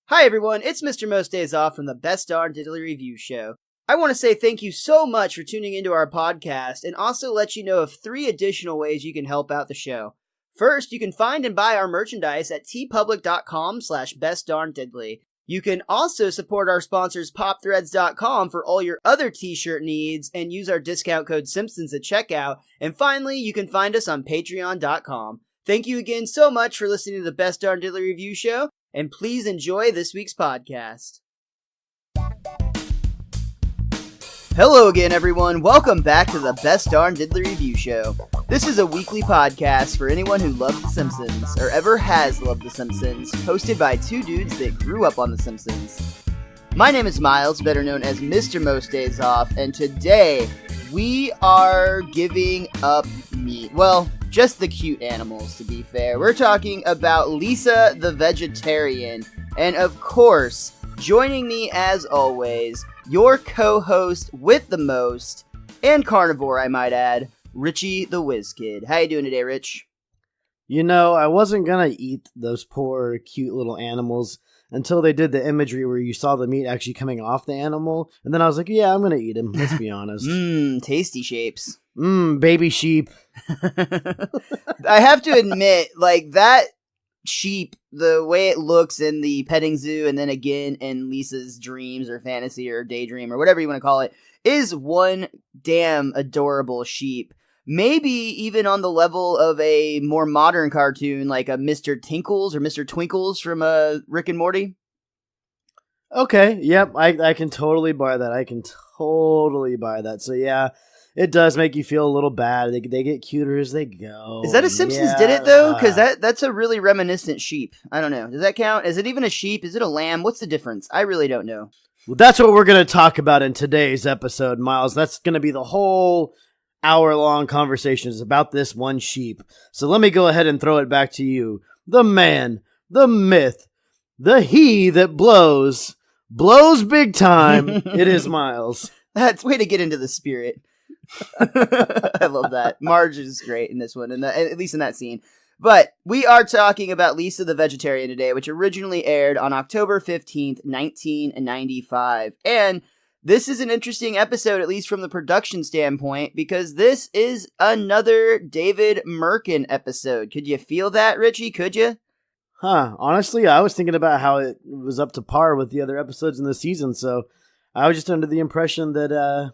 Hi everyone, it's Mr. Most Days Off from the Best Darn Diddly Review Show. I want to say thank you so much for tuning into our podcast and also let you know of 3 additional ways you can help out the show. First, you can find and buy our merchandise at tpublic.com/bestdarndiddly. You can also support our sponsors popthreads.com for all your other t-shirt needs and use our discount code Simpsons at checkout. And finally, you can find us on patreon.com. Thank you again so much for listening to the Best Darn Diddly Review Show. And please enjoy this week's podcast. Hello again, everyone. Welcome back to the Best Darn Diddly Review Show. This is a weekly podcast for anyone who loves The Simpsons, or ever has loved The Simpsons, hosted by 2 dudes that grew up on The Simpsons. My name is Miles, better known as Mr. Most Days Off, and today we are giving up meat. Well, just the cute animals, to be fair. We're talking about Lisa the Vegetarian. And of course, joining me as always, your co-host with the most, and carnivore I might add, Richie the Whiz Kid. How you doing today, Rich? You know, I wasn't gonna eat those poor, cute little animals until they did the imagery where you saw the meat actually coming off the animal. And then I was like, yeah, I'm gonna eat him, let's be honest. Tasty shapes. Baby sheep. I have to admit, like, that sheep, the way it looks in the petting zoo and then again in Lisa's dreams or fantasy or daydream or whatever you want to call it, is one damn adorable sheep. Maybe even on the level of a more modern cartoon like a Mr. Tinkles or Mr. Twinkles from Rick and Morty. Okay, yep, I can totally buy that. So yeah, it does make you feel a little bad. They get cuter as they go. Is that a Simpsons did it, though? Because that's a really reminiscent sheep. I don't know. Does that count? Is it even a sheep? Is it a lamb? What's the difference? I really don't know. Well, that's what we're going to talk about in today's episode, Miles. That's going to be the whole hour-long conversation is about this one sheep. So let me go ahead and throw it back to you. The man, the myth, the he that blows big time. It is Miles. That's way to get into the spirit. I love that. Marge is great in this one, and at least in that scene. But we are talking about Lisa the Vegetarian today, which originally aired on October 15th, 1995. And this is an interesting episode, at least from the production standpoint, because this is another David Merkin episode. Could you feel that, Richie? Could you? Honestly, I was thinking about how it was up to par with the other episodes in the season, so I was just under the impression that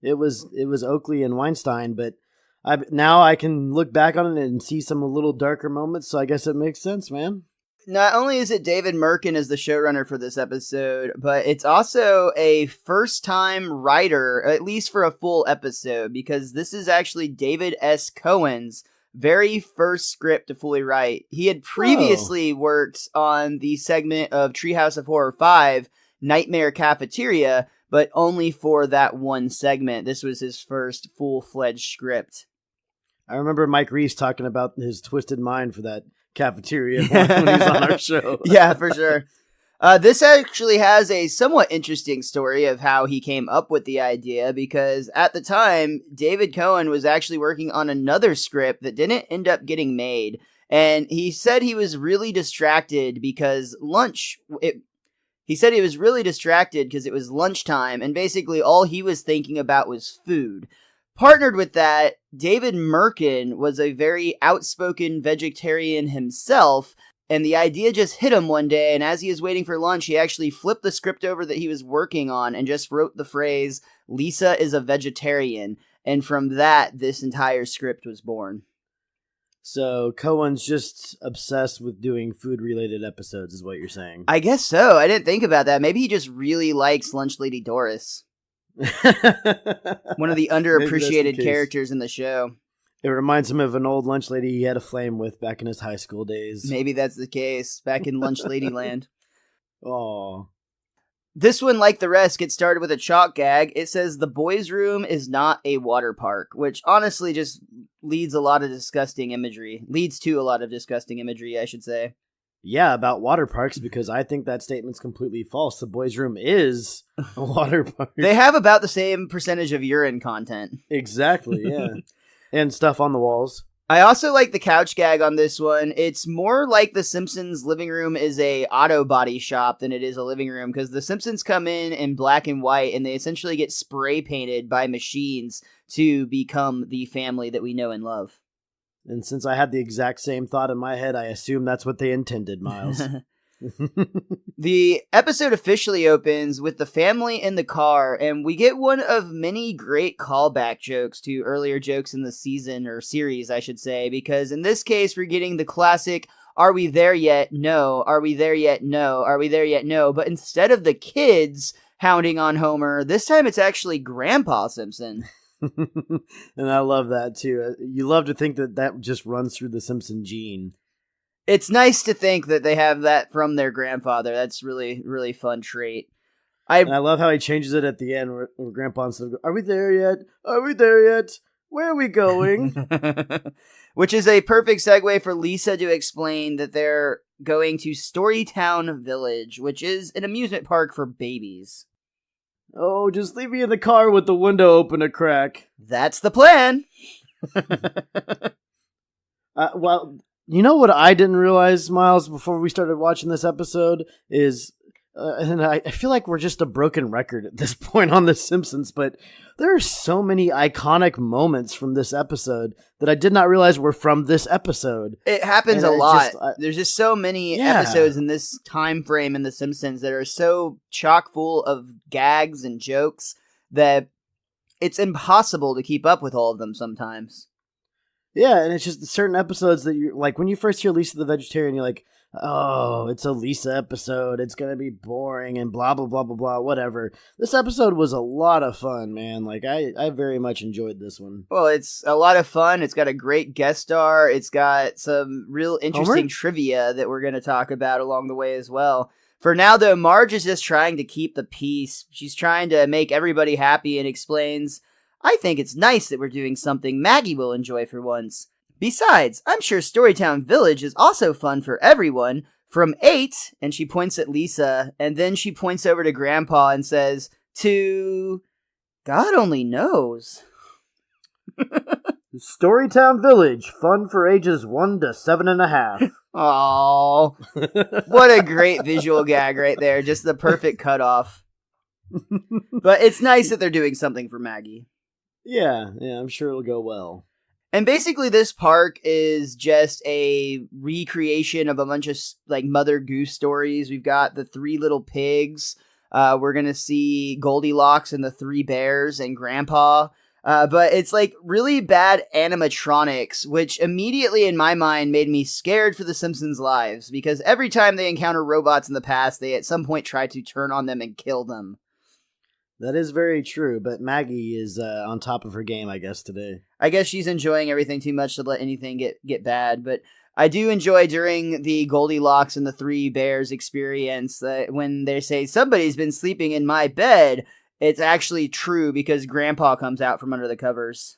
it was Oakley and Weinstein, but now I can look back on it and see some a little darker moments, so I guess it makes sense, man. Not only is it David Merkin as the showrunner for this episode, but it's also a first-time writer, at least for a full episode, because this is actually David S. Cohen's very first script to fully write. He had previously worked on the segment of Treehouse of Horror 5, Nightmare Cafeteria, but only for that one segment. This was his first full-fledged script. I remember Mike Reese talking about his twisted mind for that cafeteria when he was on our show. Yeah, for sure. This actually has a somewhat interesting story of how he came up with the idea, because at the time, David Cohen was actually working on another script that didn't end up getting made. And he said he was really distracted because He said he was really distracted because it was lunchtime, and basically all he was thinking about was food. Partnered with that, David Merkin was a very outspoken vegetarian himself, and the idea just hit him one day, and as he was waiting for lunch, he actually flipped the script over that he was working on and just wrote the phrase, "Lisa is a vegetarian," and from that, this entire script was born. So Cohen's just obsessed with doing food-related episodes, is what you're saying. I guess so. I didn't think about that. Maybe he just really likes Lunch Lady Doris. One of the underappreciated characters in the show. It reminds him of an old lunch lady he had a flame with back in his high school days. Maybe that's the case, back in Lunch Lady Land. Oh. This one, like the rest, gets started with a chalk gag. It says, "The boys' room is not a water park," which honestly just leads to a lot of disgusting imagery, I should say. Yeah, about water parks, because I think that statement's completely false. The boys' room is a water park. They have about the same percentage of urine content. Exactly, yeah. And stuff on the walls. I also like the couch gag on this one. It's more like the Simpsons' living room is a auto body shop than it is a living room, because the Simpsons come in black and white, and they essentially get spray painted by machines to become the family that we know and love. And since I had the exact same thought in my head, I assume that's what they intended, Miles. The episode officially opens with the family in the car, and we get one of many great callback jokes to earlier jokes in the season, or series, I should say, because in this case, we're getting the classic, "Are we there yet? No. Are we there yet? No. Are we there yet? No." But instead of the kids hounding on Homer, this time it's actually Grandpa Simpson. And I love that, too. You love to think that just runs through the Simpson gene. It's nice to think that they have that from their grandfather. That's really, really fun trait. And I love how he changes it at the end where Grandpa says, "Are we there yet? Are we there yet? Where are we going?" Which is a perfect segue for Lisa to explain that they're going to Storytown Village, which is an amusement park for babies. "Oh, just leave me in the car with the window open a crack." That's the plan. Well, you know what I didn't realize, Miles, before we started watching this episode is, and I feel like we're just a broken record at this point on The Simpsons, but there are so many iconic moments from this episode that I did not realize were from this episode. It happens a lot. There's just so many episodes in this time frame in The Simpsons that are so chock full of gags and jokes that it's impossible to keep up with all of them sometimes. Yeah, and it's just certain episodes that you're like, when you first hear Lisa the Vegetarian, you're like, oh, it's a Lisa episode. It's going to be boring and blah, blah, blah, blah, blah, whatever. This episode was a lot of fun, man. Like, I very much enjoyed this one. Well, it's a lot of fun. It's got a great guest star. It's got some real interesting trivia that we're going to talk about along the way as well. For now, though, Marge is just trying to keep the peace. She's trying to make everybody happy and explains, "I think it's nice that we're doing something Maggie will enjoy for once. Besides, I'm sure Storytown Village is also fun for everyone. From 8, and she points at Lisa, and then she points over to Grandpa and says, to God only knows. Storytown Village, fun for ages 1 to 7.5. Aww. What a great visual gag right there. Just the perfect cutoff. But it's nice that they're doing something for Maggie. Yeah, I'm sure it'll go well. And basically this park is just a recreation of a bunch of like Mother Goose stories. We've got the 3 little pigs. We're going to see Goldilocks and the 3 bears and Grandpa. But it's like really bad animatronics, which immediately in my mind made me scared for the Simpsons' lives, because every time they encounter robots in the past, they at some point try to turn on them and kill them. That is very true, but Maggie is on top of her game, I guess, today. I guess she's enjoying everything too much to let anything get bad, but I do enjoy during the Goldilocks and the 3 bears experience when they say, somebody's been sleeping in my bed, it's actually true because Grandpa comes out from under the covers.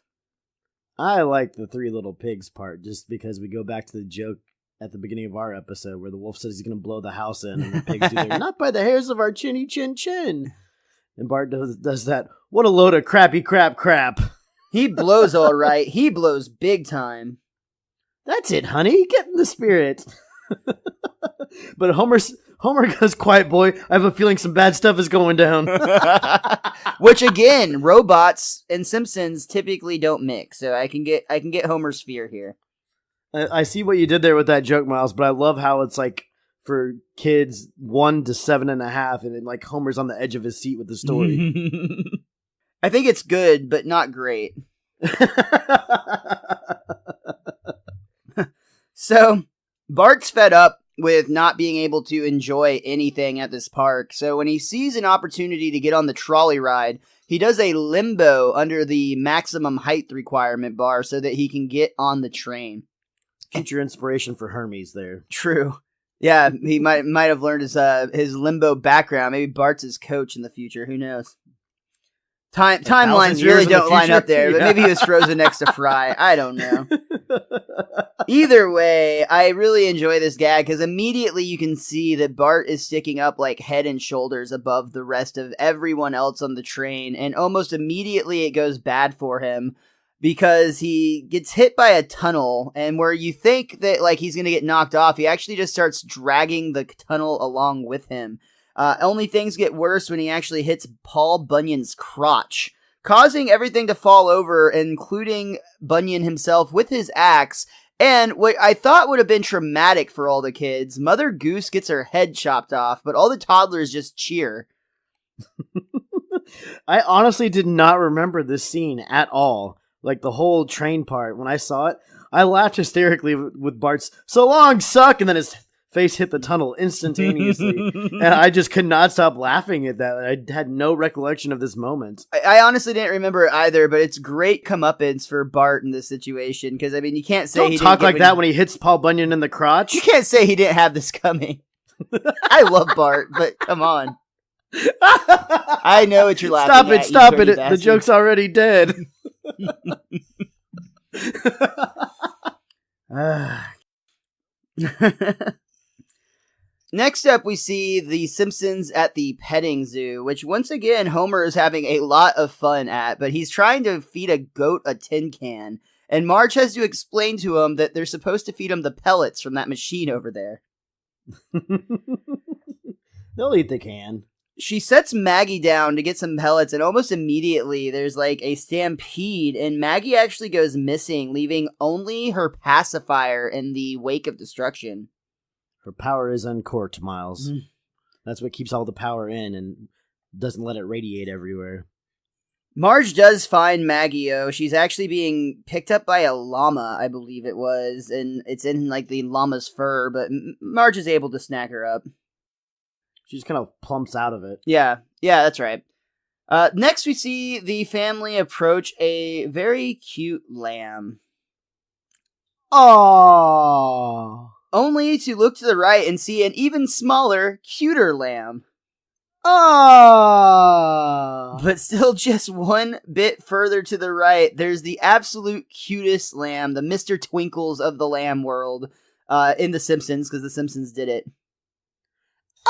I like the 3 little pigs part, just because we go back to the joke at the beginning of our episode where the wolf says he's going to blow the house in, and the pigs do their, not by the hairs of our chinny chin chin. And Bart does that, what a load of crappy crap. He blows all right. He blows big time. That's it, honey. Get in the spirit. But Homer goes, quiet boy. I have a feeling some bad stuff is going down. Which again, robots and Simpsons typically don't mix. So I can get Homer's fear here. I see what you did there with that joke, Miles, but I love how it's like, for kids 1 to 7.5, and then like Homer's on the edge of his seat with the story. I think it's good, but not great. So Bart's fed up with not being able to enjoy anything at this park. So when he sees an opportunity to get on the trolley ride, he does a limbo under the maximum height requirement bar so that he can get on the train. Future inspiration for Hermes there. True. Yeah, he might have learned his limbo background. Maybe Bart's his coach in the future. Who knows? Timelines really don't line up there, but maybe he was frozen next to Fry. I don't know. Either way, I really enjoy this gag because immediately you can see that Bart is sticking up like head and shoulders above the rest of everyone else on the train, and almost immediately it goes bad for him. because he gets hit by a tunnel, and where you think that like he's gonna get knocked off, he actually just starts dragging the tunnel along with him. Only things get worse when he actually hits Paul Bunyan's crotch, causing everything to fall over, including Bunyan himself with his axe. And what I thought would have been traumatic for all the kids, Mother Goose gets her head chopped off, but all the toddlers just cheer. I honestly did not remember this scene at all. Like the whole train part. When I saw it, I laughed hysterically with Bart's "So long, suck!" and then his face hit the tunnel instantaneously. And I just could not stop laughing at that. I had no recollection of this moment. I honestly didn't remember it either, but it's great comeuppance for Bart in this situation, because, I mean, you can't say Don't he talk didn't like that when he hits Paul Bunyan in the crotch. You can't say he didn't have this coming. I love Bart, but come on. I know what you're laughing at. Stop it. The joke's already dead. Next up, we see the Simpsons at the petting zoo, which once again Homer is having a lot of fun at, but he's trying to feed a goat a tin can, and Marge has to explain to him that they're supposed to feed him the pellets from that machine over there. They'll eat the can. She sets Maggie down to get some pellets, and almost immediately there's like a stampede, and Maggie actually goes missing, leaving only her pacifier in the wake of destruction. Her power is uncorked, Miles. That's what keeps all the power in and doesn't let it radiate everywhere. Marge does find Maggie, She's actually being picked up by a llama, I believe it was, and it's in like the llama's fur, but Marge is able to snag her up. She just kind of plumps out of it. Yeah, that's right. Next, we see the family approach a very cute lamb. Aww. Only to look to the right and see an even smaller, cuter lamb. Aww. But still just one bit further to the right, there's the absolute cutest lamb, the Mr. Twinkles of the lamb world, in The Simpsons, because The Simpsons did it.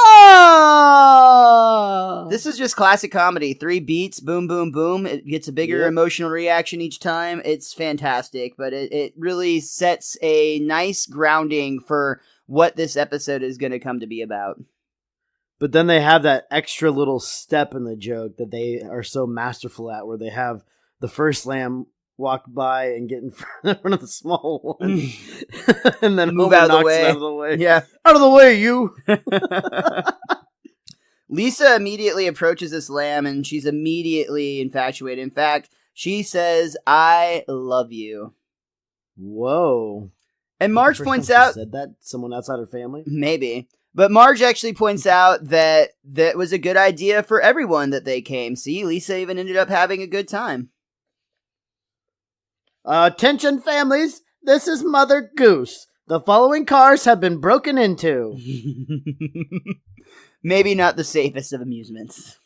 Oh! This is just classic comedy. 3 beats, boom, boom, boom. It gets a bigger emotional reaction each time. It's fantastic, but it really sets a nice grounding for what this episode is going to come to be about. But then they have that extra little step in the joke that they are so masterful at, where they have the first lamb walk by and get in front of the small one, and then move Homer out of the knocks way. him out of the way. Yeah, out of the way, you. Lisa immediately approaches this lamb, and she's immediately infatuated. In fact, she says, "I love you." Whoa! And Marge points out, said that someone outside her family, maybe. But Marge actually points out that that was a good idea for everyone that they came. See, Lisa even ended up having a good time. Attention families, this is Mother Goose. The following cars have been broken into. Maybe not the safest of amusements.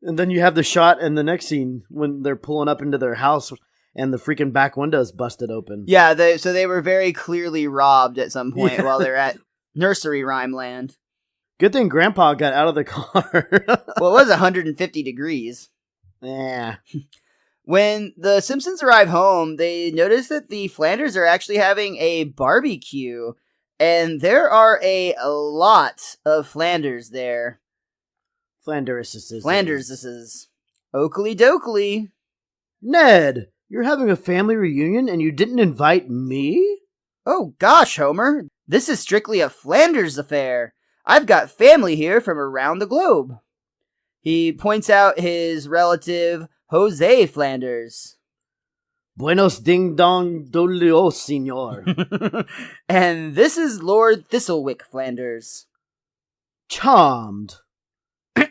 And then you have the shot in the next scene when they're pulling up into their house and the freaking back window's busted open. Yeah, so they were very clearly robbed at some point while they're at nursery rhyme land. Good thing Grandpa got out of the car. Well, it was 150 degrees. Yeah. When the Simpsons arrive home, they notice that the Flanders are actually having a barbecue, and there are a lot of Flanders there. Flanderses. Oakley dokley. Ned, you're having a family reunion and you didn't invite me? Oh gosh, Homer. This is strictly a Flanders affair. I've got family here from around the globe. He points out his relative, Jose Flanders. Buenos ding dong dolio, senor. And this is Lord Thistlewick Flanders. Charmed. A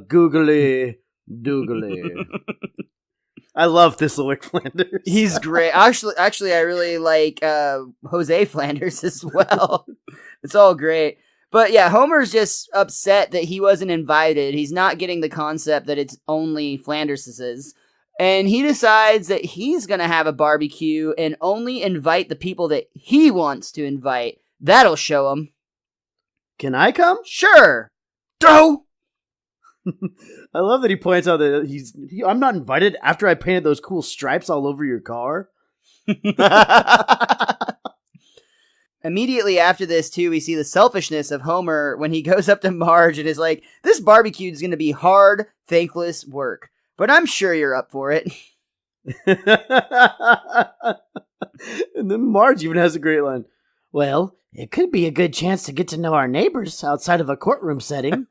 googly doogly. I love Thistlewick Flanders. He's great. Actually, I really like Jose Flanders as well. It's all great. But yeah, Homer's just upset that he wasn't invited. He's not getting the concept that it's only Flanderses. And he decides that he's going to have a barbecue and only invite the people that he wants to invite. That'll show him. Can I come? Sure. Go! I love that he points out that I'm not invited after I painted those cool stripes all over your car. Immediately after this, too, we see the selfishness of Homer when he goes up to Marge and is like, this barbecue is going to be hard, thankless work, but I'm sure you're up for it. And then Marge even has a great line. Well, it could be a good chance to get to know our neighbors outside of a courtroom setting.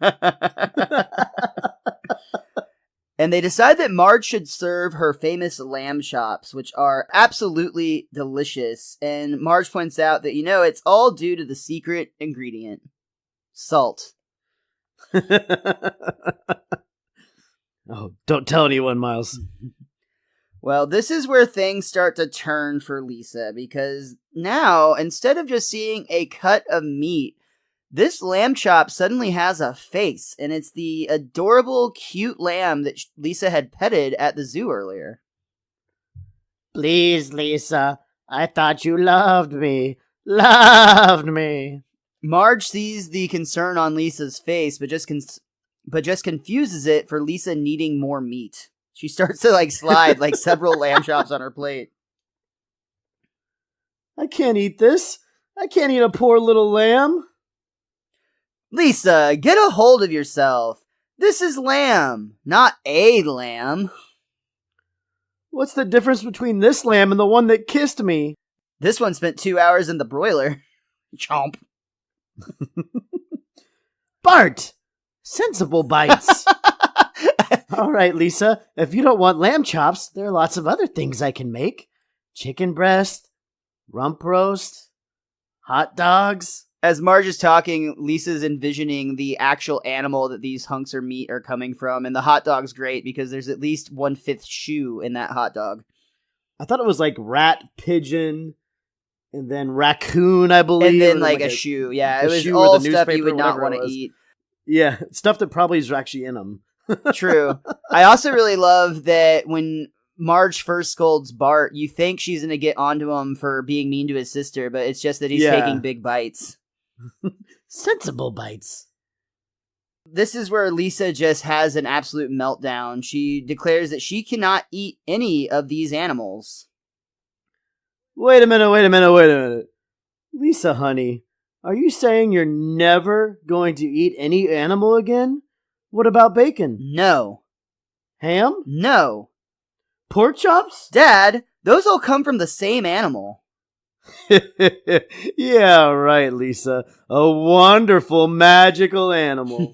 And they decide that Marge should serve her famous lamb chops, which are absolutely delicious. And Marge points out that, it's all due to the secret ingredient. Salt. Oh, don't tell anyone, Miles. Well, this is where things start to turn for Lisa, because now, instead of just seeing a cut of meat, this lamb chop suddenly has a face, and it's the adorable, cute lamb that Lisa had petted at the zoo earlier. Please, Lisa, I thought you loved me. Loved me. Marge sees the concern on Lisa's face, but just confuses it for Lisa needing more meat. She starts to slide several lamb chops on her plate. I can't eat this. I can't eat a poor little lamb. Lisa, get a hold of yourself. This is lamb, not a lamb. What's the difference between this lamb and the one that kissed me? This one spent 2 hours in the broiler. Chomp. Bart! Sensible bites. All right, Lisa, if you don't want lamb chops, there are lots of other things I can make. Chicken breast, rump roast, hot dogs. As Marge is talking, Lisa's envisioning the actual animal that these hunks of meat are coming from, and the hot dog's great because there's at least 1/5 shoe in that hot dog. I thought it was rat, pigeon, and then raccoon, I believe. And then a shoe. Yeah, it was all stuff you would not want to eat. Yeah, stuff that probably is actually in them. True. I also really love that when Marge first scolds Bart, you think she's going to get onto him for being mean to his sister, but it's just that he's taking big bites. Sensible bites. This is where Lisa just has an absolute meltdown. She declares that she cannot eat any of these animals. Wait a minute. Lisa, honey, are you saying you're never going to eat any animal again? What about bacon? No. Ham? No. Pork chops? Dad, those all come from the same animal. Yeah, right, Lisa. A wonderful, magical animal.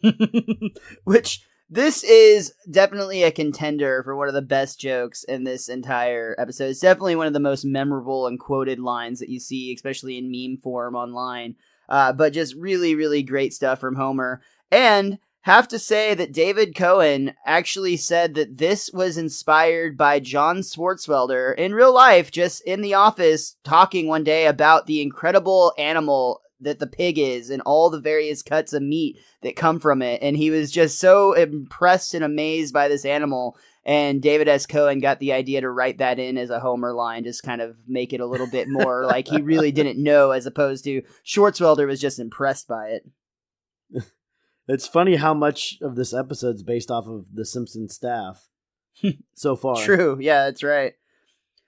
Which, this is definitely a contender for one of the best jokes in this entire episode. It's definitely one of the most memorable and quoted lines that you see, especially in meme form online. But just really, really great stuff from Homer. And have to say that David Cohen actually said that this was inspired by John Swartzwelder in real life, just in the office, talking one day about the incredible animal that the pig is and all the various cuts of meat that come from it. And he was just so impressed and amazed by this animal. And David S. Cohen got the idea to write that in as a Homer line, just kind of make it a little bit more like he really didn't know, as opposed to Swartzwelder was just impressed by it. It's funny how much of this episode's based off of the Simpsons staff so far. True. Yeah, that's right.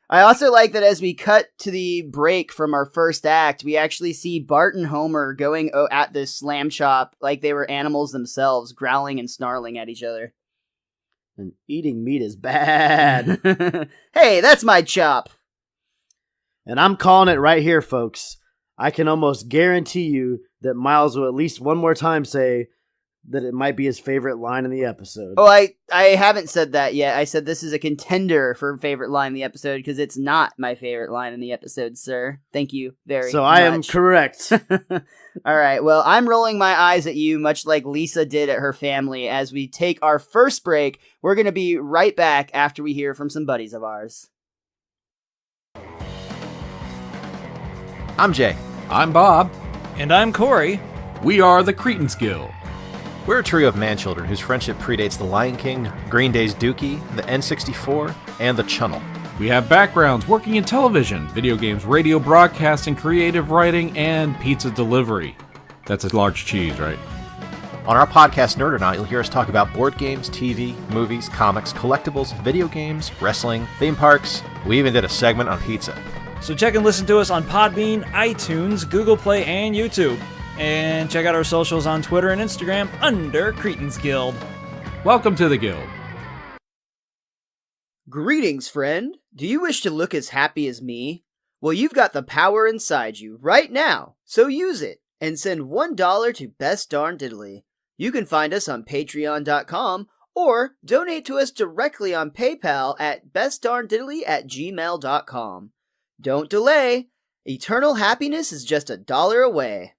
I also like that as we cut to the break from our first act, we actually see Bart and Homer going at this lamb chop like they were animals themselves, growling and snarling at each other. And eating meat is bad. Hey, that's my chop. And I'm calling it right here, folks. I can almost guarantee you that Miles will at least one more time say that it might be his favorite line in the episode. Oh, I haven't said that yet. I said this is a contender for favorite line in the episode because it's not my favorite line in the episode, sir. Thank you very much. So I am correct. All right. Well, I'm rolling my eyes at you much like Lisa did at her family as we take our first break. We're going to be right back after we hear from some buddies of ours. I'm Jay. I'm Bob. And I'm Corey. We are the Cretans Guild. We're a trio of manchildren whose friendship predates The Lion King, Green Day's Dookie, the N64, and the Chunnel. We have backgrounds working in television, video games, radio broadcasting, creative writing, and pizza delivery. That's a large cheese, right? On our podcast, Nerd or Not, you'll hear us talk about board games, TV, movies, comics, collectibles, video games, wrestling, theme parks. We even did a segment on pizza. So check and listen to us on Podbean, iTunes, Google Play, and YouTube. And check out our socials on Twitter and Instagram under Cretans Guild. Welcome to the Guild. Greetings, friend. Do you wish to look as happy as me? Well, you've got the power inside you right now, so use it and send $1 to Best Darn Diddly. You can find us on patreon.com or donate to us directly on PayPal at bestdarndiddly@gmail.com. Don't delay. Eternal happiness is just $1 away.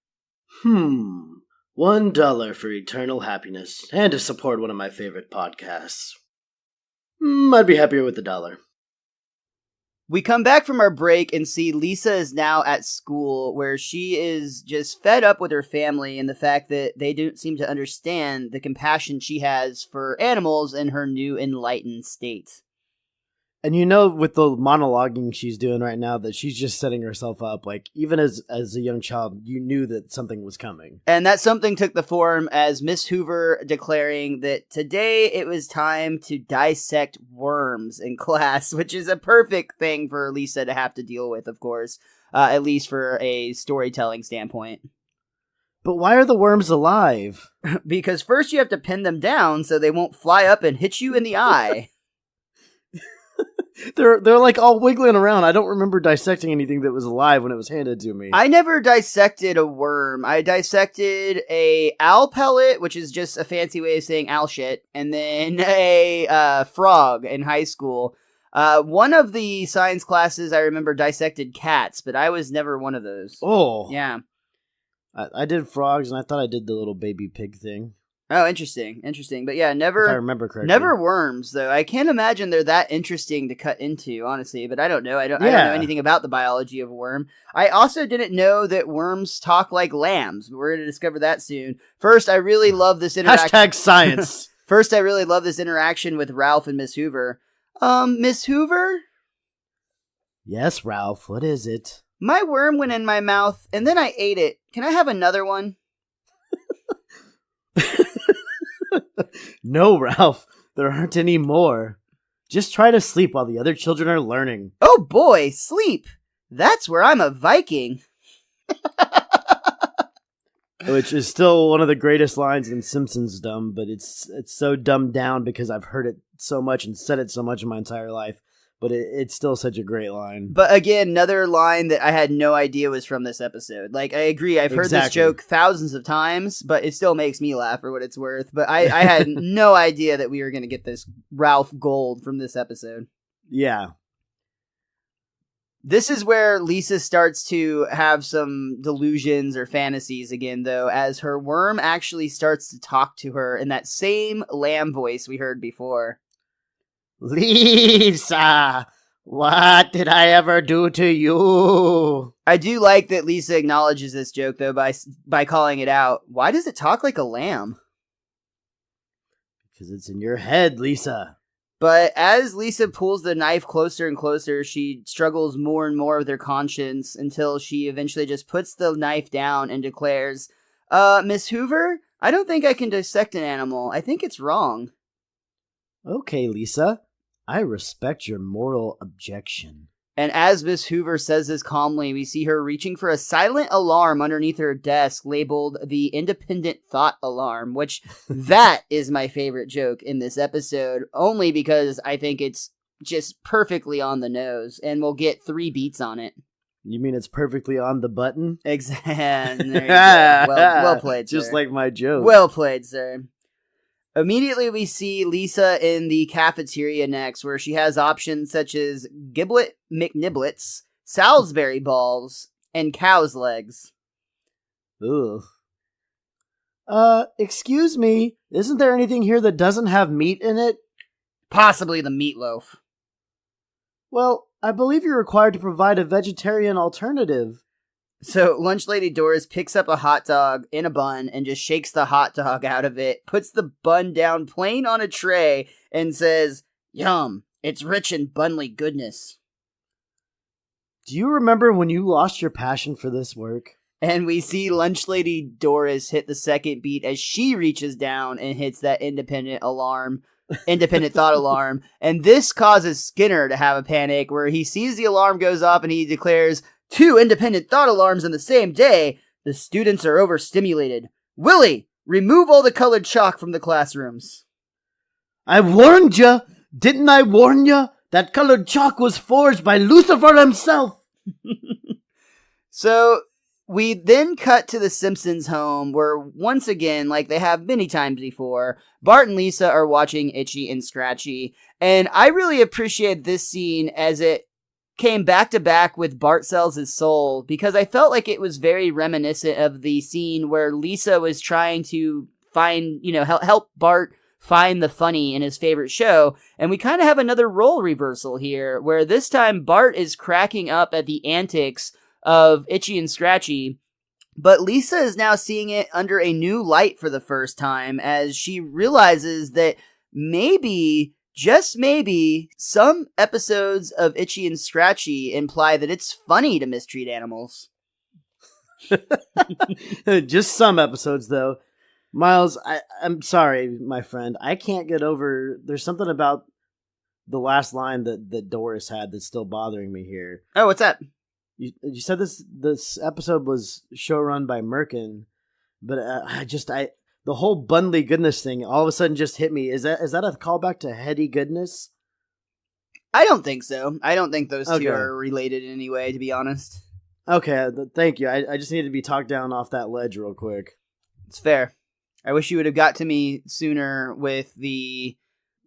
$1 for eternal happiness and to support one of my favorite podcasts. I'd be happier with $1. We come back from our break and see Lisa is now at school where she is just fed up with her family and the fact that they don't seem to understand the compassion she has for animals in her new enlightened state. And you know, with the monologuing she's doing right now, that she's just setting herself up. Like, even as a young child, you knew that something was coming. And that something took the form as Miss Hoover declaring that today it was time to dissect worms in class, which is a perfect thing for Lisa to have to deal with, of course, at least for a storytelling standpoint. But why are the worms alive? Because first you have to pin them down so they won't fly up and hit you in the eye. They're like all wiggling around. I don't remember dissecting anything that was alive when it was handed to me. I never dissected a worm. I dissected a owl pellet, which is just a fancy way of saying owl shit, and then a frog in high school. One of the science classes I remember dissected cats, but I was never one of those. Oh. Yeah. I did frogs, and I thought I did the little baby pig thing. Oh, interesting. But yeah, never. If I remember correctly. Never worms, though. I can't imagine they're that interesting to cut into, honestly. But I don't know. I don't know anything about the biology of a worm. I also didn't know that worms talk like lambs. We're going to discover that soon. First, I really love this interaction. #science. First, I really love this interaction with Ralph and Miss Hoover. Miss Hoover? Yes, Ralph. What is it? My worm went in my mouth, and then I ate it. Can I have another one? No, Ralph. There aren't any more. Just try to sleep while the other children are learning. Oh boy, sleep! That's where I'm a Viking. Which is still one of the greatest lines in Simpsons dumb, but it's so dumbed down because I've heard it so much and said it so much in my entire life. But it's still such a great line. But again, another line that I had no idea was from this episode. Like, I agree, I've heard this joke thousands of times, but it still makes me laugh for what it's worth. But I had no idea that we were going to get this Ralph Gold from this episode. Yeah. This is where Lisa starts to have some delusions or fantasies again, though, as her worm actually starts to talk to her in that same lamb voice we heard before. Lisa, what did I ever do to you? I do like that Lisa acknowledges this joke, though, by calling it out. Why does it talk like a lamb? Because it's in your head, Lisa. But as Lisa pulls the knife closer and closer, she struggles more and more with her conscience until she eventually just puts the knife down and declares, Miss Hoover, I don't think I can dissect an animal. I think it's wrong. Okay, Lisa. I respect your moral objection. And as Miss Hoover says this calmly, we see her reaching for a silent alarm underneath her desk labeled the Independent Thought Alarm, which that is my favorite joke in this episode, only because I think it's just perfectly on the nose, and we'll get 3 beats on it. You mean it's perfectly on the button? Exactly. Well played, sir. Just like my joke. Well played, sir. Immediately, we see Lisa in the cafeteria next, where she has options such as Giblet McNiblets, Salisbury balls, and cow's legs. Ugh. Excuse me, isn't there anything here that doesn't have meat in it? Possibly the meatloaf. Well, I believe you're required to provide a vegetarian alternative. So, Lunch Lady Doris picks up a hot dog in a bun and just shakes the hot dog out of it, puts the bun down plain on a tray, and says, "Yum, it's rich in bunly goodness." Do you remember when you lost your passion for this work? And we see Lunch Lady Doris hit the second beat as she reaches down and hits that independent thought alarm. And this causes Skinner to have a panic where he sees the alarm goes off and he declares, 2 independent thought alarms in the same day. The students are overstimulated. Willie, remove all the colored chalk from the classrooms. I warned ya! Didn't I warn ya? That colored chalk was forged by Lucifer himself! So, we then cut to the Simpsons' home where, once again, like they have many times before, Bart and Lisa are watching Itchy and Scratchy. And I really appreciate this scene as it came back to back with Bart sells his soul, because I felt like it was very reminiscent of the scene where Lisa was trying to find, help Bart find the funny in his favorite show. And we kind of have another role reversal here, where this time Bart is cracking up at the antics of Itchy and Scratchy, but Lisa is now seeing it under a new light for the first time as she realizes that maybe, just maybe, some episodes of Itchy and Scratchy imply that it's funny to mistreat animals. Just some episodes, though. Miles, I'm sorry, my friend. I can't get over... There's something about the last line that Doris had that's still bothering me here. Oh, what's that? You said this episode was showrun by Merkin, but the whole Bundley goodness thing all of a sudden just hit me. Is that a callback to Heady Goodness? I don't think so. I don't think those two are related in any way, to be honest. Okay, thank you. I just needed to be talked down off that ledge real quick. It's fair. I wish you would have got to me sooner with the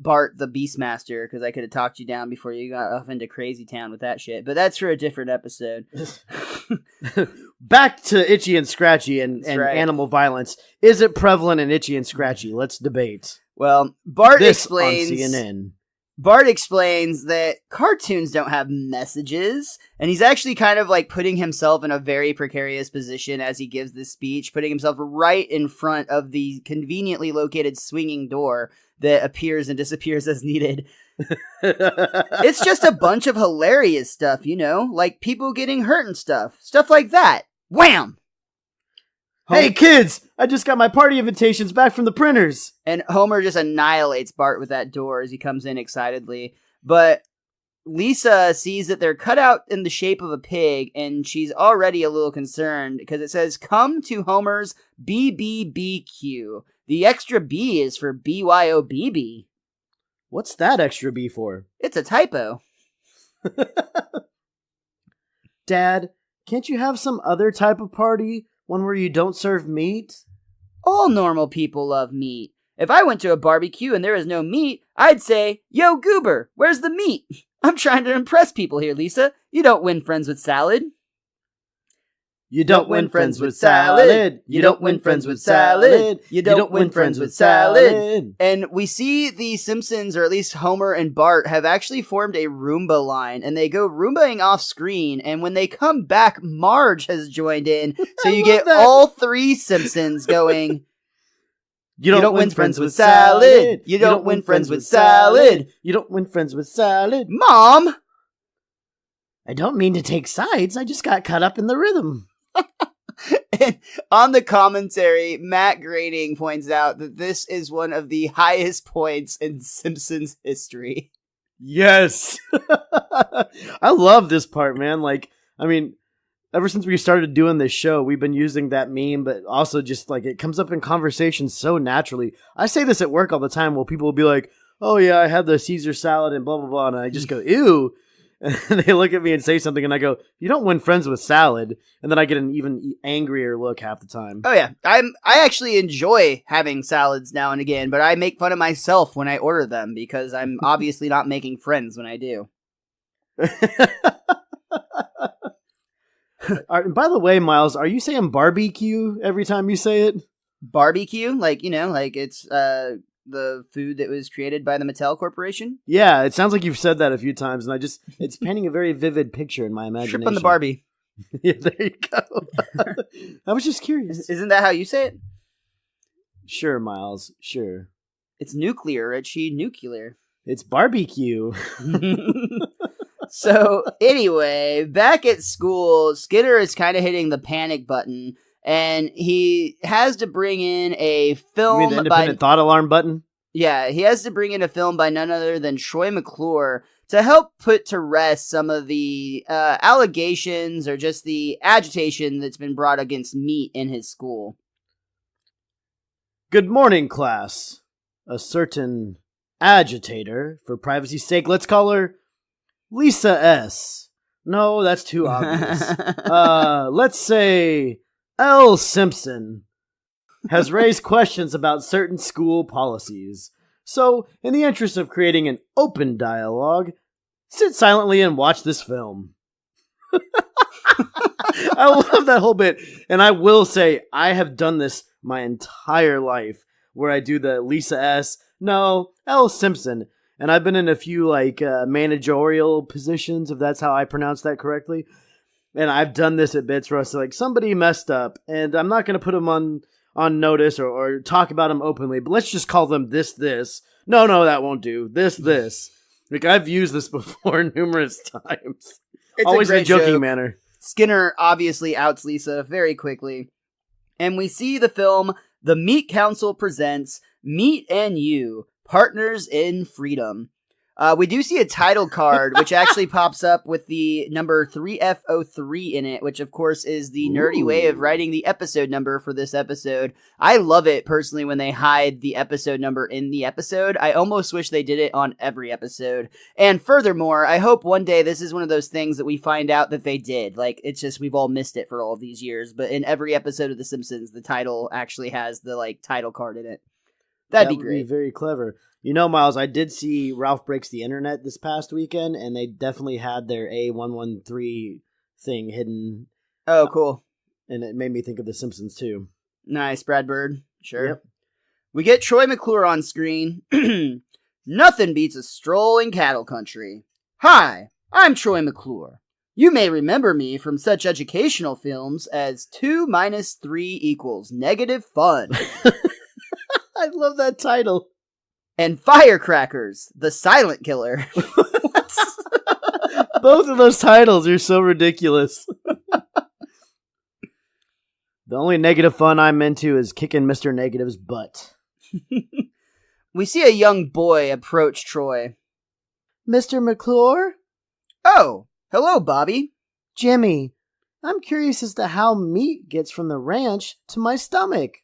Bart the Beastmaster, because I could have talked you down before you got off into Crazy Town with that shit. But that's for a different episode. Back to Itchy and Scratchy and right. Animal violence. Is it prevalent in Itchy and Scratchy? Let's debate. Well, Bart this explains... on CNN. Bart explains that cartoons don't have messages, and he's actually kind of like putting himself in a very precarious position as he gives this speech, putting himself right in front of the conveniently located swinging door that appears and disappears as needed. It's just a bunch of hilarious stuff, like people getting hurt and stuff like that. Wham! Hey kids, I just got my party invitations back from the printers. And Homer just annihilates Bart with that door as he comes in excitedly. But Lisa sees that they're cut out in the shape of a pig, and she's already a little concerned because it says, "Come to Homer's BBBQ." The extra B is for BYOBB. What's that extra B for? It's a typo. Dad, can't you have some other type of party? One where you don't serve meat? All normal people love meat. If I went to a barbecue and there was no meat, I'd say, "Yo, Goober, where's the meat?" I'm trying to impress people here, Lisa. You don't win friends with salad. You don't win friends with salad. You don't win friends with salad. You don't win friends with salad. And we see the Simpsons, or at least Homer and Bart, have actually formed a Roomba line, and they go Roombaing off screen. And when they come back, Marge has joined in. So you get all 3 Simpsons going, You don't win friends with salad. You don't win friends with salad. You don't win friends with salad. Mom! I don't mean to take sides. I just got caught up in the rhythm. And on the commentary, Matt Grading points out that this is one of the highest points in Simpsons history. Yes! I love this part, man. Ever since we started doing this show, we've been using that meme, but also just it comes up in conversation so naturally. I say this at work all the time where people will be like, "Oh yeah, I had the Caesar salad and blah, blah, blah." And I just go, "Ew." And they look at me and say something, and I go, "You don't win friends with salad." And then I get an even angrier look half the time. Oh yeah, I actually enjoy having salads now and again, but I make fun of myself when I order them because I'm obviously not making friends when I do. By the way, Miles, are you saying barbecue every time you say it? Barbecue? It's the food that was created by the Mattel Corporation? Yeah, it sounds like you've said that a few times, and it's painting a very vivid picture in my imagination. Trip on the Barbie. Yeah, there you go. I was just curious. Isn't that how you say it? Sure, Miles, sure. It's nuclear, Richie, nuclear. It's barbecue. So anyway, back at school, Skinner is kind of hitting the panic button, and he has to bring in a You film mean the independent thought alarm button? Yeah, he has to bring in a film by none other than Troy McClure to help put to rest some of the allegations or just the agitation that's been brought against Meat in his school. Good morning, class. A certain agitator, for privacy's sake, let's call her Lisa S. No, that's too obvious. Let's say L. Simpson has raised questions about certain school policies. So, in the interest of creating an open dialogue, sit silently and watch this film. I love that whole bit. And I will say, I have done this my entire life, where I do the Lisa S. No, L. Simpson. And I've been in a few, managerial positions, if that's how I pronounce that correctly. And I've done this at bits where I say, like, somebody messed up, and I'm not going to put them on notice or talk about them openly, but let's just call them this. No, that won't do. This. Like, I've used this before numerous times. It's always in a joking joke. manner. Skinner obviously outs Lisa very quickly. And we see the film The Meat Council presents Meat and You, Partners in Freedom. We do see a title card, which actually pops up with the number 3F03 in it, which of course is the nerdy way of writing the episode number for this episode. I love it personally when they hide the episode number in the episode. I almost wish they did it on every episode. And furthermore, I hope one day this is one of those things that we find out that they did. Like, it's just we've all missed it for all of these years, but in every episode of The Simpsons, the title actually has the title card in it. That'd be great. That would be very clever. You know, Miles, I did see Ralph Breaks the Internet this past weekend, and they definitely had their A113 thing hidden. Oh, cool. And it made me think of The Simpsons, too. Nice, Brad Bird. Sure. Yep. We get Troy McClure on screen. Nothing beats a stroll in cattle country. Hi, I'm Troy McClure. You may remember me from such educational films as 2 minus 3 equals negative fun. I love that title. And Firecrackers, the Silent Killer. Both of those titles are so ridiculous. The only negative fun I'm into is kicking Mr. Negative's butt. We see a young boy approach Troy. Mr. McClure? Oh, hello, Bobby. Jimmy, I'm curious as to how meat gets from the ranch to my stomach.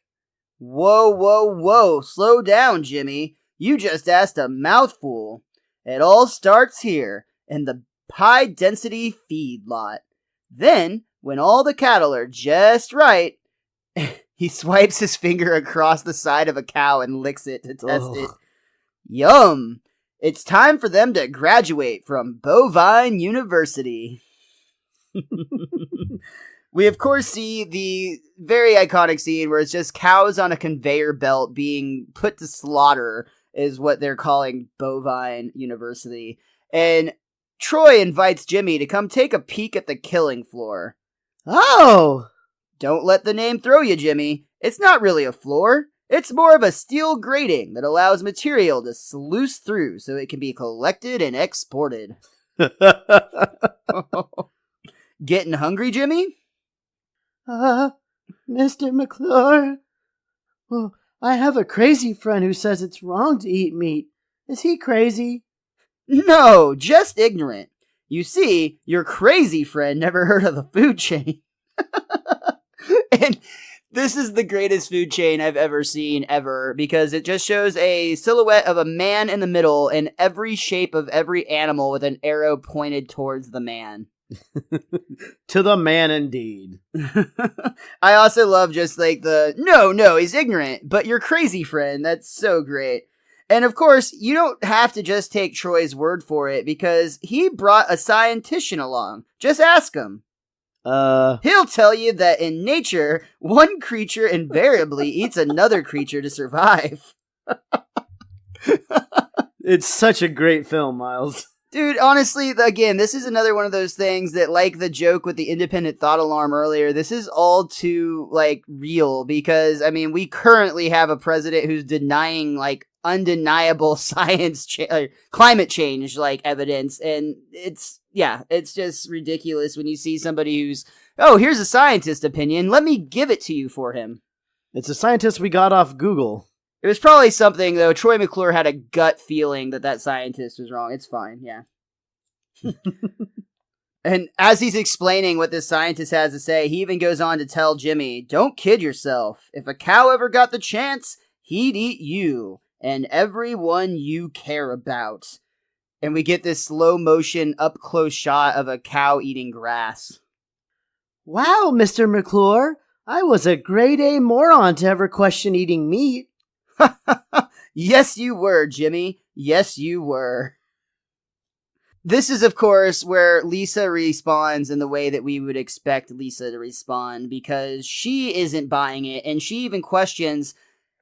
Whoa. Slow down, Jimmy. You just asked a mouthful. It all starts here, in the high-density feed lot. Then, when all the cattle are just right, he swipes his finger across the side of a cow and licks it to test it. Yum! It's time for them to graduate from Bovine University. We, of course, see the very iconic scene where it's just cows on a conveyor belt being put to slaughter, is what they're calling Bovine University. And Troy invites Jimmy to come take a peek at the killing floor. Oh! Don't let the name throw you, Jimmy. It's not really a floor. It's more of a steel grating that allows material to sluice through so it can be collected and exported. Getting hungry, Jimmy? Mr. McClure? Well, I have a crazy friend who says it's wrong to eat meat. Is he crazy? No, just ignorant. You see, your crazy friend never heard of the food chain. And this is the greatest food chain I've ever seen, ever, because it just shows a silhouette of a man in the middle and every shape of every animal with an arrow pointed towards the man. To the man, indeed. I also love just no, he's ignorant, but your crazy friend. That's so great. And of course, you don't have to just take Troy's word for it, because he brought a scientician along. Just ask him. He'll tell you that in nature, one creature invariably eats another creature to survive. It's such a great film, Miles. Dude, honestly, again, this is another one of those things that, like the joke with the independent thought alarm earlier, this is all too, real, because, I mean, we currently have a president who's denying, undeniable climate change like evidence, and it's just ridiculous when you see somebody who's, oh, here's a scientist opinion, let me give it to you for him. It's a scientist we got off Google. It was probably something, though. Troy McClure had a gut feeling that scientist was wrong. It's fine, yeah. And as he's explaining what this scientist has to say, he even goes on to tell Jimmy, don't kid yourself. If a cow ever got the chance, he'd eat you and everyone you care about. And we get this slow motion up close shot of a cow eating grass. Wow, Mr. McClure. I was a grade A moron to ever question eating meat. Yes, you were, Jimmy. Yes, you were. This is, of course, where Lisa responds in the way that we would expect Lisa to respond, because she isn't buying it, and she even questions,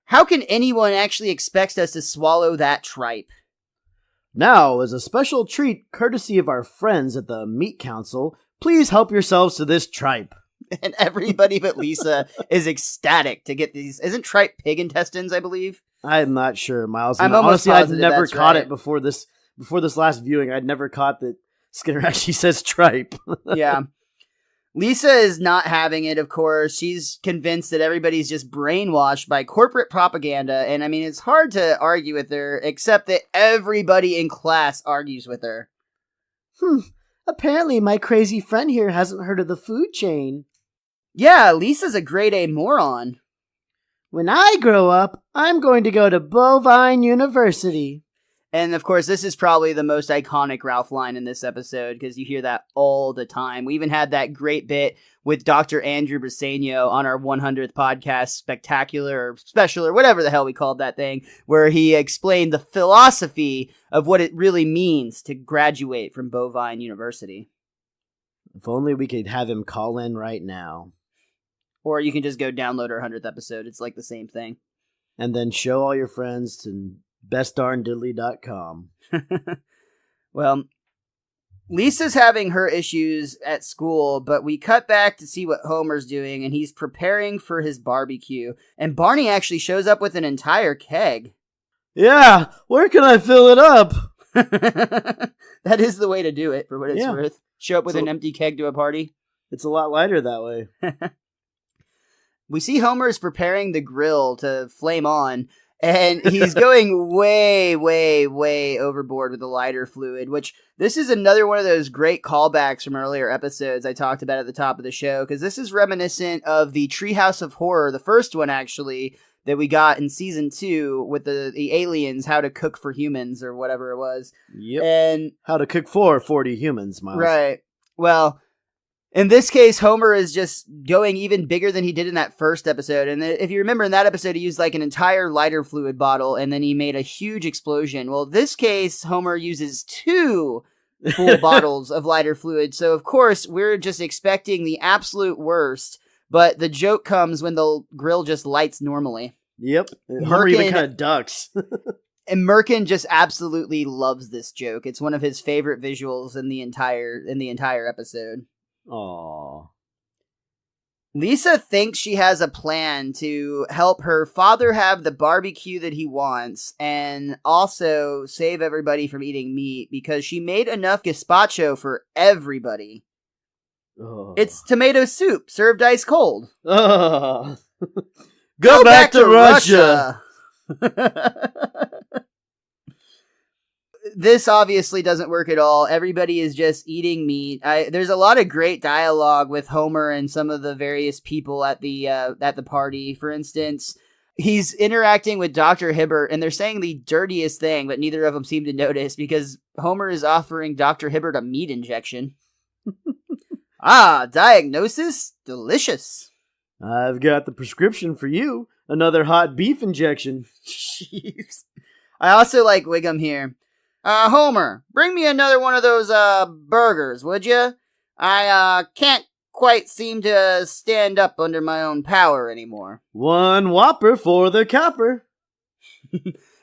how can anyone actually expect us to swallow that tripe? Now, as a special treat, courtesy of our friends at the Meat Council, please help yourselves to this tripe. And everybody but Lisa is ecstatic to get these. Isn't tripe pig intestines, I believe? I'm not sure, Miles. I'm almost honestly, I'd positive never that's caught right. it before this last viewing. I'd never caught that Skinner actually says tripe. Yeah. Lisa is not having it, of course. She's convinced that everybody's just brainwashed by corporate propaganda. And I mean, it's hard to argue with her, except that everybody in class argues with her. Apparently my crazy friend here hasn't heard of the food chain. Yeah, Lisa's a grade A moron. When I grow up, I'm going to go to Bovine University. And of course, this is probably the most iconic Ralph line in this episode, because you hear that all the time. We even had that great bit with Dr. Andrew Briseno on our 100th podcast, Spectacular or Special or whatever the hell we called that thing, where he explained the philosophy of what it really means to graduate from Bovine University. If only we could have him call in right now. Or you can just go download our 100th episode. It's like the same thing. And then show all your friends to bestdarndiddly.com. Well, Lisa's having her issues at school, but we cut back to see what Homer's doing, and he's preparing for his barbecue. And Barney actually shows up with an entire keg. Yeah, where can I fill it up? That is the way to do it, for what it's worth. Show up with an empty keg to a party. It's a lot lighter that way. We see Homer is preparing the grill to flame on, and he's going way, way, way overboard with the lighter fluid, which this is another one of those great callbacks from earlier episodes I talked about at the top of the show, because this is reminiscent of the Treehouse of Horror, the first one actually, that we got in season 2 with the aliens, how to cook for humans or whatever it was. Yep. And how to cook for 40 humans, Miles. Right. Well, in this case, Homer is just going even bigger than he did in that first episode. And if you remember in that episode, he used like an entire lighter fluid bottle and then he made a huge explosion. Well, this case, Homer uses 2 full bottles of lighter fluid. So, of course, we're just expecting the absolute worst. But the joke comes when the grill just lights normally. Yep. Homer even kind of ducks. And Merkin just absolutely loves this joke. It's one of his favorite visuals in the entire episode. Aww. Lisa thinks she has a plan to help her father have the barbecue that he wants and also save everybody from eating meat because she made enough gazpacho for everybody. Oh. It's tomato soup served ice cold. Oh. Go back to Russia. This obviously doesn't work at all. Everybody is just eating meat. There's a lot of great dialogue with Homer and some of the various people at the party. For instance, he's interacting with Dr. Hibbert, and they're saying the dirtiest thing, but neither of them seem to notice because Homer is offering Dr. Hibbert a meat injection. Diagnosis? Delicious. I've got the prescription for you. Another hot beef injection. Jeez. I also like Wiggum here. Homer, bring me another one of those, burgers, would you? I, can't quite seem to stand up under my own power anymore. One Whopper for the copper.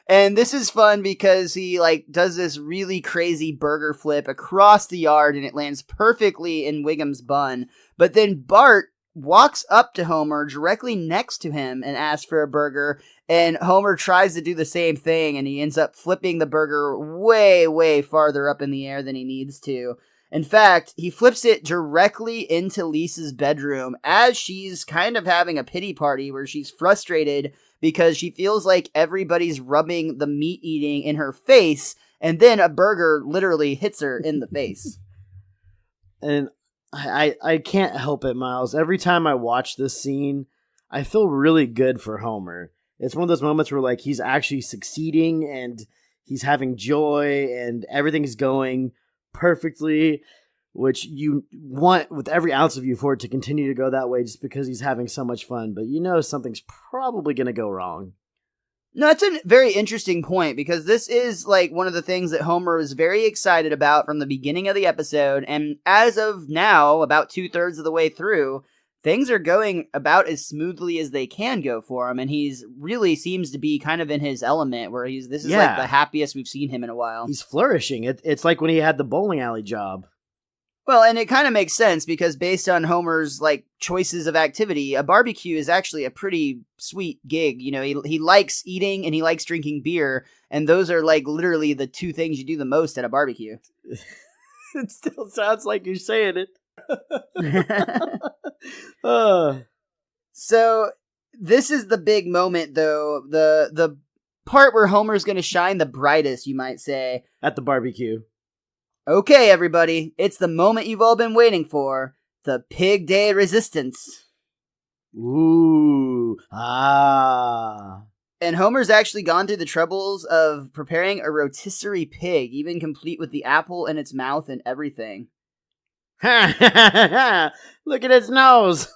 And this is fun because he, does this really crazy burger flip across the yard and it lands perfectly in Wiggum's bun. But then Bart walks up to Homer directly next to him and asks for a burger. And Homer tries to do the same thing, and he ends up flipping the burger way, way farther up in the air than he needs to. In fact, he flips it directly into Lisa's bedroom as she's kind of having a pity party where she's frustrated because she feels like everybody's rubbing the meat eating in her face, and then a burger literally hits her in the face. And I can't help it, Miles. Every time I watch this scene, I feel really good for Homer. It's one of those moments where like he's actually succeeding and he's having joy and everything's going perfectly, which you want with every ounce of you for it to continue to go that way just because he's having so much fun. But you know something's probably going to go wrong. No, that's a very interesting point because this is like one of the things that Homer was very excited about from the beginning of the episode. And as of now, about 2/3 of the way through, things are going about as smoothly as they can go for him. And he's really seems to be kind of in his element where this is like the happiest we've seen him in a while. He's flourishing. It's like when he had the bowling alley job. Well, and it kind of makes sense because based on Homer's like choices of activity, a barbecue is actually a pretty sweet gig. You know, he likes eating and he likes drinking beer, and those are like literally the two things you do the most at a barbecue. It still sounds like you're saying it. So this is the big moment, though. The part where Homer's going to shine the brightest, you might say. At the barbecue. Okay, everybody, it's the moment you've all been waiting for. The Pig Day Resistance. Ooh. Ah. And Homer's actually gone through the troubles of preparing a rotisserie pig, even complete with the apple in its mouth and everything. Look at its nose.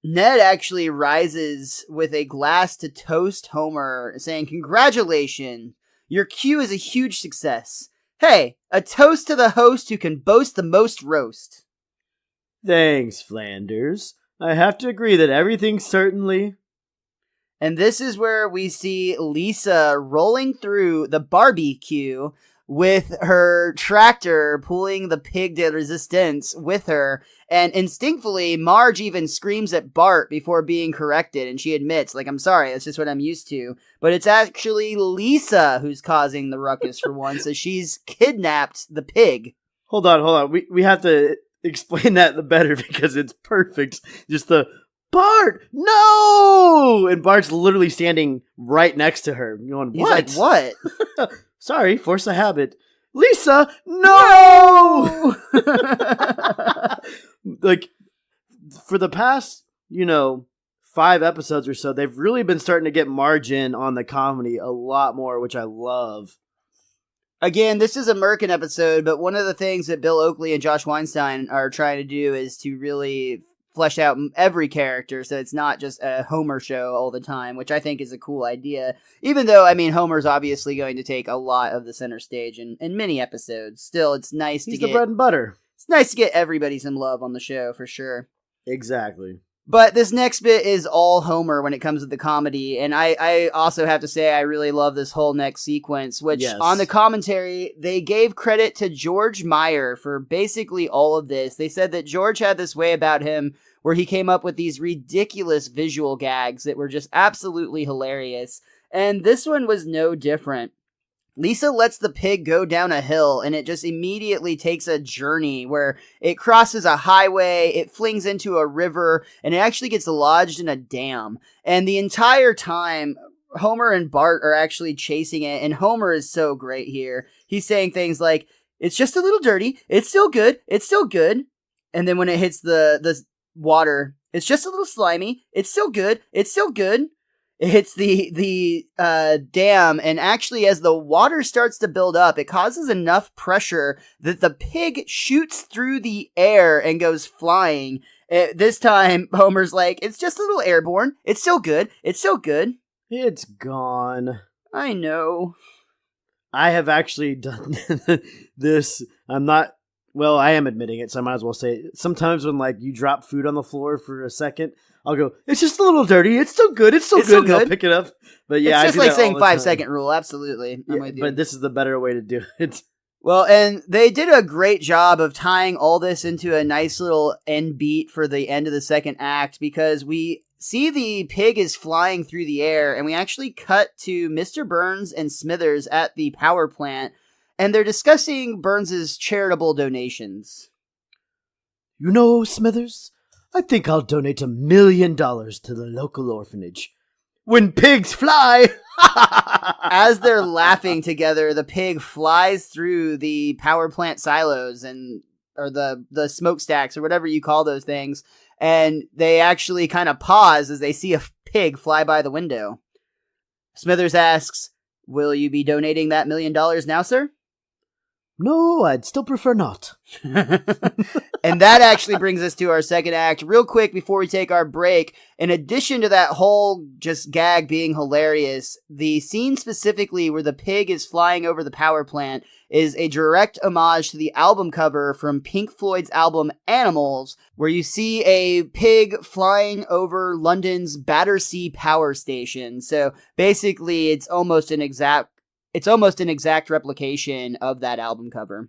Ned actually rises with a glass to toast Homer, saying, "Congratulations, your cue is a huge success. Hey, a toast to the host who can boast the most roast." Thanks, Flanders. I have to agree that everything certainly... And this is where we see Lisa rolling through the barbecue with her tractor pulling the Pig de Resistance with her. And instinctively, Marge even screams at Bart before being corrected. And she admits, like, "I'm sorry, that's just what I'm used to." But it's actually Lisa who's causing the ruckus for once, as she's kidnapped the pig. Hold on. We have to explain that better because it's perfect. Just the, "Bart, no!" And Bart's literally standing right next to her. Going, He's like, "What?" Sorry, force a habit. "Lisa, no!" Like, for the past, 5 episodes or so, they've really been starting to get Marge in on the comedy a lot more, which I love. Again, this is a Merkin episode, but one of the things that Bill Oakley and Josh Weinstein are trying to do is to really flesh out every character, so it's not just a Homer show all the time, which I think is a cool idea. Even though, Homer's obviously going to take a lot of the center stage in many episodes. Still, it's nice He's to get... the bread and butter. It's nice to get everybody some love on the show, for sure. Exactly. But this next bit is all Homer when it comes to the comedy, and I also have to say I really love this whole next sequence, which on the commentary, they gave credit to George Meyer for basically all of this. They said that George had this way about him where he came up with these ridiculous visual gags that were just absolutely hilarious, and this one was no different. Lisa lets the pig go down a hill, and it just immediately takes a journey where it crosses a highway, it flings into a river, and it actually gets lodged in a dam. And the entire time, Homer and Bart are actually chasing it, and Homer is so great here. He's saying things like, "It's just a little dirty, it's still good, it's still good." And then when it hits the water, "It's just a little slimy, it's still good, it's still good." It hits the dam, and actually as the water starts to build up, it causes enough pressure that the pig shoots through the air and goes flying. This time, Homer's like, "It's just a little airborne. It's still good. It's still good." It's gone. I know. I have actually done this. I am admitting it, so I might as well say it. Sometimes when you drop food on the floor for a second, I'll go, "It's just a little dirty. It's still good. It's still good." And I'll pick it up. But yeah, it's just I do like that saying all the 5 time. second rule. Absolutely. I'm with you. But this is the better way to do it. Well, and they did a great job of tying all this into a nice little end beat for the end of the second act, because we see the pig is flying through the air, and we actually cut to Mr. Burns and Smithers at the power plant, and they're discussing Burns's charitable donations. You know, Smithers, I think I'll donate $1 million to the local orphanage. When pigs fly! As they're laughing together, the pig flies through the power plant silos or the smokestacks or whatever you call those things, and they actually kind of pause as they see a pig fly by the window. Smithers asks, "Will you be donating that $1 million now, sir?" No, I'd still prefer not. And that actually brings us to our second act. Real quick before we take our break, in addition to that whole just gag being hilarious, the scene specifically where the pig is flying over the power plant is a direct homage to the album cover from Pink Floyd's album Animals, where you see a pig flying over London's Battersea Power Station. So basically it's almost an exact replication of that album cover.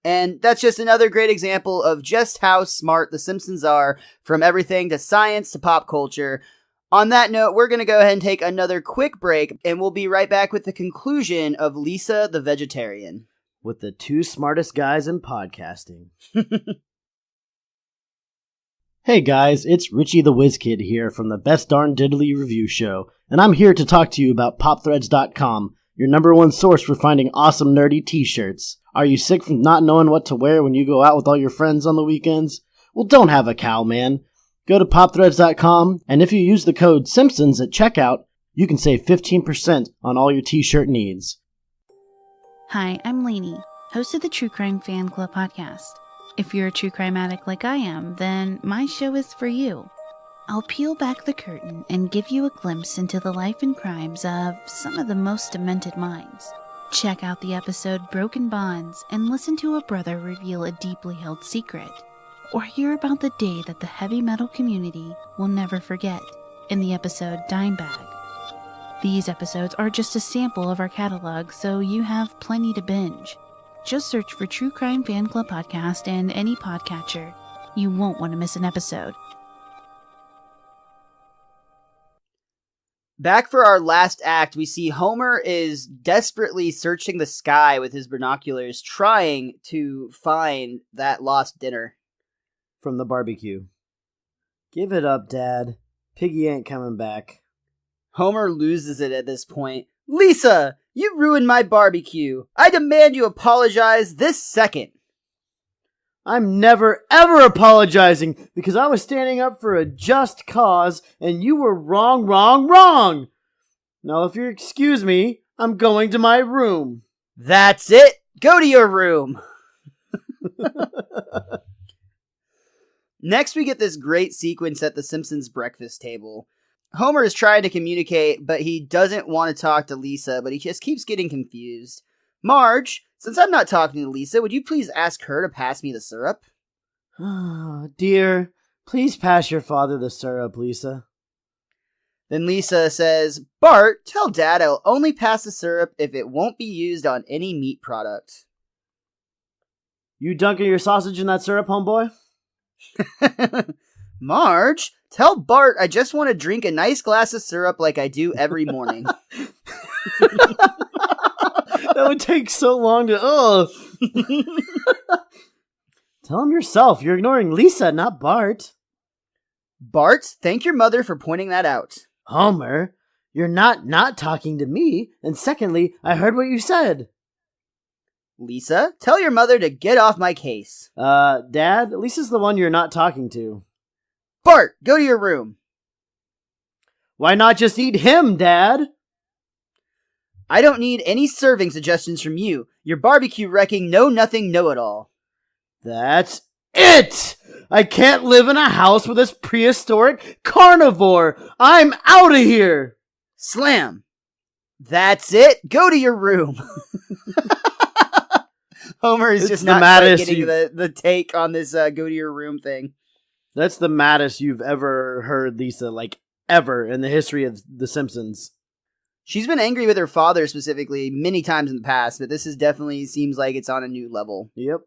And that's just another great example of just how smart The Simpsons are, from everything to science to pop culture. On that note, we're going to go ahead and take another quick break, and we'll be right back with the conclusion of Lisa the Vegetarian. With the two smartest guys in podcasting. Hey guys, it's Richie the Whiz Kid here from the Best Darn Diddly Review Show, and I'm here to talk to you about PopThreads.com, your number one source for finding awesome nerdy t-shirts. Are you sick from not knowing what to wear when you go out with all your friends on the weekends? Well, don't have a cow, man. Go to popthreads.com, and if you use the code Simpsons at checkout, you can save 15% on all your t-shirt needs. Hi, I'm Lainey, host of the True Crime Fan Club podcast. If you're a true crime addict like I am, then my show is for you. I'll peel back the curtain and give you a glimpse into the life and crimes of some of the most demented minds. Check out the episode Broken Bonds and listen to a brother reveal a deeply held secret. Or hear about the day that the heavy metal community will never forget in the episode Dime Bag. These episodes are just a sample of our catalog, so you have plenty to binge. Just search for True Crime Fan Club Podcast in any podcatcher. You won't want to miss an episode. Back for our last act, we see Homer is desperately searching the sky with his binoculars, trying to find that lost dinner. From the barbecue. Give it up, Dad. Piggy ain't coming back. Homer loses it at this point. "Lisa, you ruined my barbecue. I demand you apologize this second." I'm never, ever apologizing because I was standing up for a just cause and you were wrong. Now, if you'll excuse me, I'm going to my room. That's it. Go to your room. Next, we get this great sequence at the Simpsons breakfast table. Homer is trying to communicate, but he doesn't want to talk to Lisa, but he just keeps getting confused. "Marge, since I'm not talking to Lisa, would you please ask her to pass me the syrup?" Oh, dear, please pass your father the syrup, Lisa. Then Lisa says, "Bart, tell Dad I'll only pass the syrup if it won't be used on any meat product." You dunking your sausage in that syrup, homeboy? "Marge, tell Bart I just want to drink a nice glass of syrup like I do every morning." That would take so long to... Tell him yourself. You're ignoring Lisa, not Bart. "Bart, thank your mother for pointing that out." Homer, you're not talking to me. And secondly, I heard what you said. "Lisa, tell your mother to get off my case." Dad, Lisa's the one you're not talking to. "Bart, go to your room." Why not just eat him, Dad? "I don't need any serving suggestions from you. Your barbecue wrecking know-nothing know-it-all." That's it! I can't live in a house with this prehistoric carnivore! I'm out of here! Slam! "That's it! Go to your room!" Homer is It's just the not quite maddest getting you've- the take on this go to your room thing. That's the maddest you've ever heard, Lisa, like, ever in the history of The Simpsons. She's been angry with her father specifically many times in the past, but this is definitely seems like it's on a new level. Yep.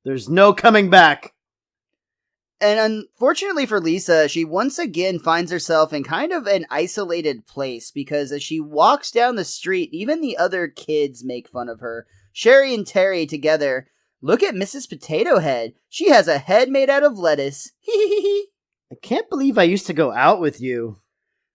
There's no coming back. And unfortunately for Lisa, she once again finds herself in kind of an isolated place because as she walks down the street, even the other kids make fun of her. Sherry and Terry together. Look at Mrs. Potato Head. She has a head made out of lettuce. I can't believe I used to go out with you.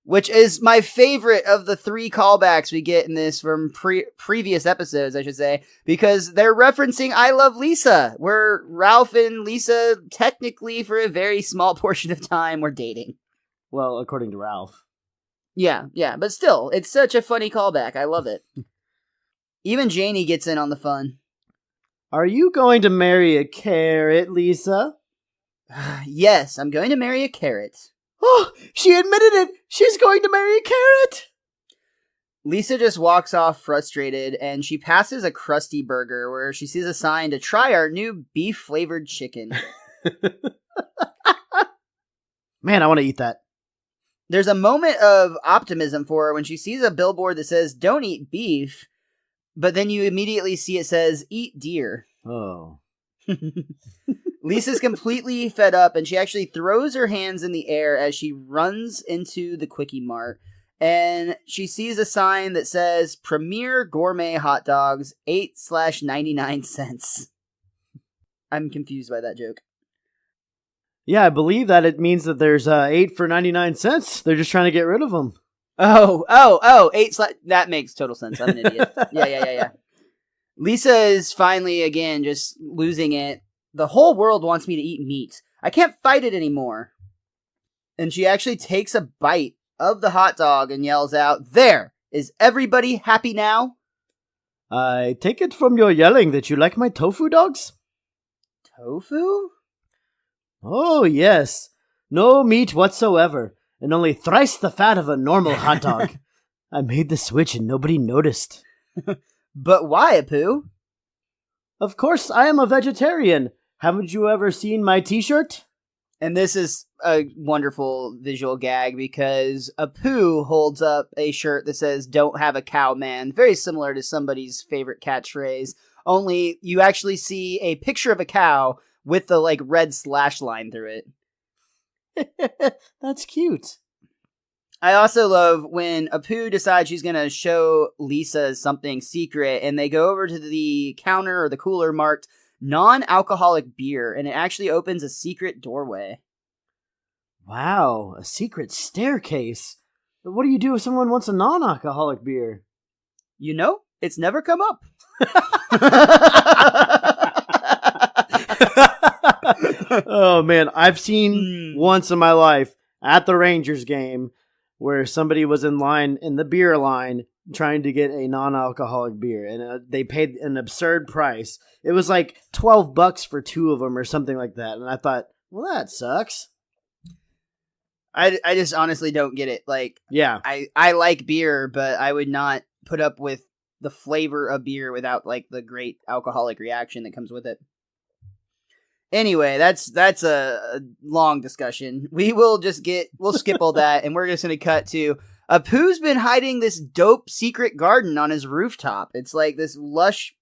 Which is my favorite of the 3 callbacks we get in this from previous episodes, I should say, because they're referencing I Love Lisa, where Ralph and Lisa, technically for a very small portion of time, were dating. Well, according to Ralph. Yeah, but still, it's such a funny callback. I love it. Even Janie gets in on the fun. Are you going to marry a carrot, Lisa? Yes, I'm going to marry a carrot. Oh, she admitted it! She's going to marry a carrot! Lisa just walks off frustrated, and she passes a Krusty Burger where she sees a sign to try our new beef-flavored chicken. Man, I want to eat that. There's a moment of optimism for her when she sees a billboard that says, "Don't eat beef," but then you immediately see it says, "Eat deer." Oh. Lisa's completely fed up, and she actually throws her hands in the air as she runs into the Quickie Mart. And she sees a sign that says, "Premier Gourmet Hot Dogs, 8/99 cents." I'm confused by that joke. Yeah, I believe that it means that there's 8 for 99 cents. They're just trying to get rid of them. Oh, 8 that makes total sense. I'm an idiot. Yeah. Lisa is finally, again, just losing it. The whole world wants me to eat meat. I can't fight it anymore. And she actually takes a bite of the hot dog and yells out, "There! Is everybody happy now?" I take it from your yelling that you like my tofu dogs? Tofu? Oh, yes. No meat whatsoever, and only thrice the fat of a normal hot dog. I made the switch and nobody noticed. But why, Apu? Of course, I am a vegetarian. Haven't you ever seen my t-shirt? And this is a wonderful visual gag because Apu holds up a shirt that says, "Don't have a cow, man." Very similar to somebody's favorite catchphrase. Only you actually see a picture of a cow with the red slash line through it. That's cute. I also love when Apu decides she's going to show Lisa something secret, and they go over to the counter or the cooler marked non-alcoholic beer, and it actually opens a secret doorway. Wow, a secret staircase. But what do you do if someone wants a non-alcoholic beer? You know, it's never come up. Oh man, I've seen once in my life at the Rangers game where somebody was in line in the beer line trying to get a non-alcoholic beer, and they paid an absurd price. It was like $12 for 2 of them or something like that, and I thought, well, that sucks. I just honestly don't get it. Yeah, I like beer, but I would not put up with the flavor of beer without the great alcoholic reaction that comes with it. Anyway, that's a long discussion. We'll skip all that, and we're just gonna cut to Apu's been hiding this dope secret garden on his rooftop. It's like this lush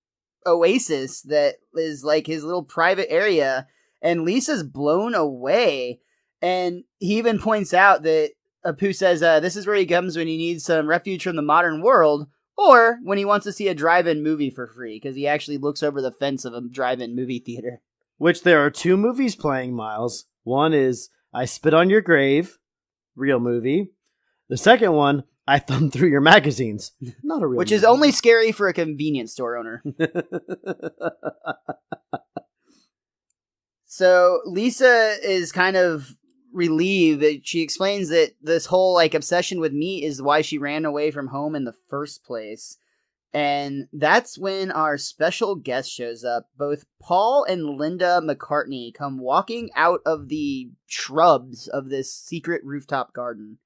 oasis that is like his little private area, and Lisa's blown away. And he even points out that Apu says this is where he comes when he needs some refuge from the modern world, or when he wants to see a drive-in movie for free, because he actually looks over the fence of a drive-in movie theater. Which there are 2 movies playing, Miles. One is I Spit on Your Grave, real movie. The second one, I Thumbed Through Your Magazines, not a real Which movie. is only scary for a convenience store owner. So Lisa is kind of relieved that she explains that this whole obsession with meat is why she ran away from home in the first place. And that's when our special guest shows up. Both Paul and Linda McCartney come walking out of the shrubs of this secret rooftop garden.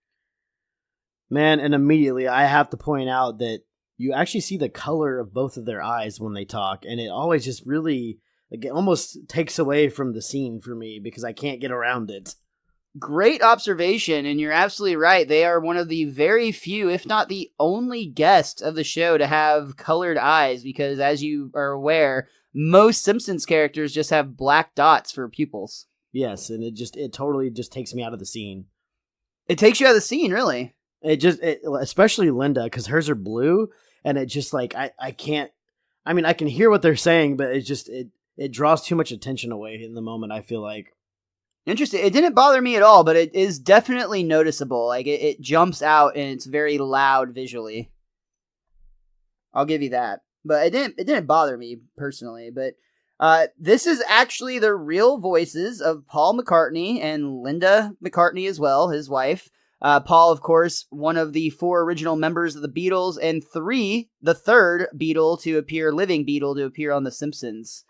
Man, and immediately I have to point out that you actually see the color of both of their eyes when they talk, and it always just really, it almost takes away from the scene for me because I can't get around it. Great observation, and you're absolutely right. They are one of the very few, if not the only guest of the show to have colored eyes, because as you are aware, most Simpsons characters just have black dots for pupils. Yes, and it totally just takes me out of the scene. It takes you out of the scene, really. Especially Linda, because hers are blue, and it just like, I can't, I mean, I can hear what they're saying, but it draws too much attention away in the moment, I feel like. Interesting. It didn't bother me at all, but it is definitely noticeable. Like, it jumps out, and it's very loud visually. I'll give you that. But it didn't bother me personally. But this is actually the real voices of Paul McCartney and Linda McCartney as well, his wife. Paul, of course, one of the 4 original members of the Beatles, and the third living Beatle to appear on The Simpsons,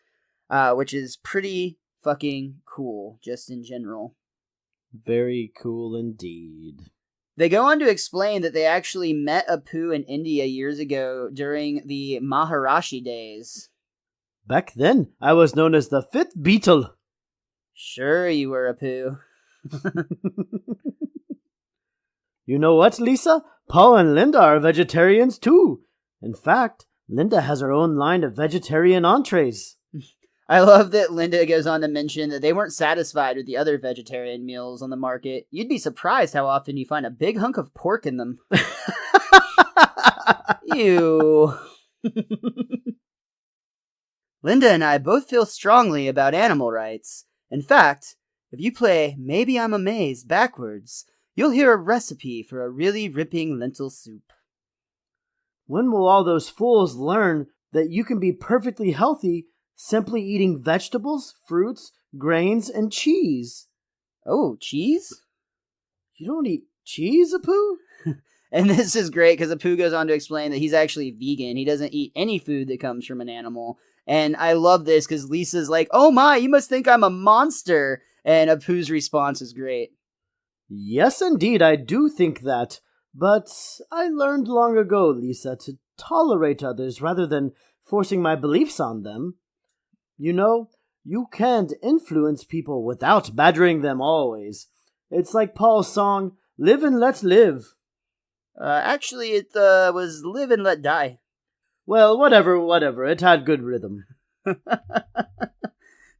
which is pretty fucking cool, just in general. Very cool indeed. They go on to explain that they actually met Apu in India years ago during the Maharishi days. Back then, I was known as the 5th Beatle. Sure you were, Apu. You know what, Lisa? Paul and Linda are vegetarians too. In fact, Linda has her own line of vegetarian entrees. I love that Linda goes on to mention that they weren't satisfied with the other vegetarian meals on the market. You'd be surprised how often you find a big hunk of pork in them. Ew. Linda and I both feel strongly about animal rights. In fact, if you play Maybe I'm Amazed backwards, you'll hear a recipe for a really ripping lentil soup. When will all those fools learn that you can be perfectly healthy simply eating vegetables, fruits, grains, and cheese? Oh, cheese? You don't eat cheese, Apu? And this is great because Apu goes on to explain that he's actually vegan. He doesn't eat any food that comes from an animal. And I love this because Lisa's like, oh my, you must think I'm a monster. And Apu's response is great. Yes, indeed, I do think that. But I learned long ago, Lisa, to tolerate others rather than forcing my beliefs on them. You know, you can't influence people without badgering them always. It's like Paul's song, Live and Let Live. Actually, it was Live and Let Die. Well, whatever. It had good rhythm.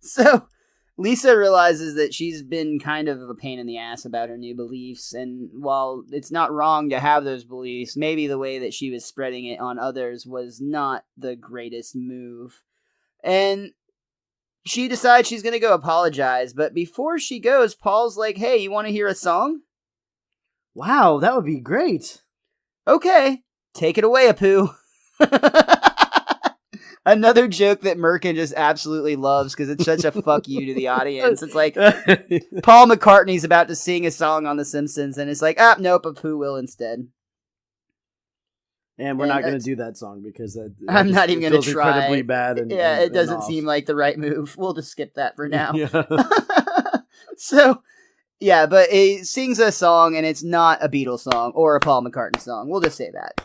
So, Lisa realizes that she's been kind of a pain in the ass about her new beliefs, and while it's not wrong to have those beliefs, maybe the way that she was spreading it on others was not the greatest move. And she decides she's going to go apologize, but before she goes, Paul's like, hey, you want to hear a song? Wow, that would be great. Okay, take it away, Apu. Another joke that Merkin just absolutely loves because it's such a fuck you to the audience. It's like, Paul McCartney's about to sing a song on The Simpsons, and it's like, nope, Apu will instead. And we're not going to do that song because I'm not even going to try. Incredibly bad. It doesn't seem like the right move. We'll just skip that for now. Yeah. So, yeah, but it sings a song, and it's not a Beatles song or a Paul McCartney song. We'll just say that.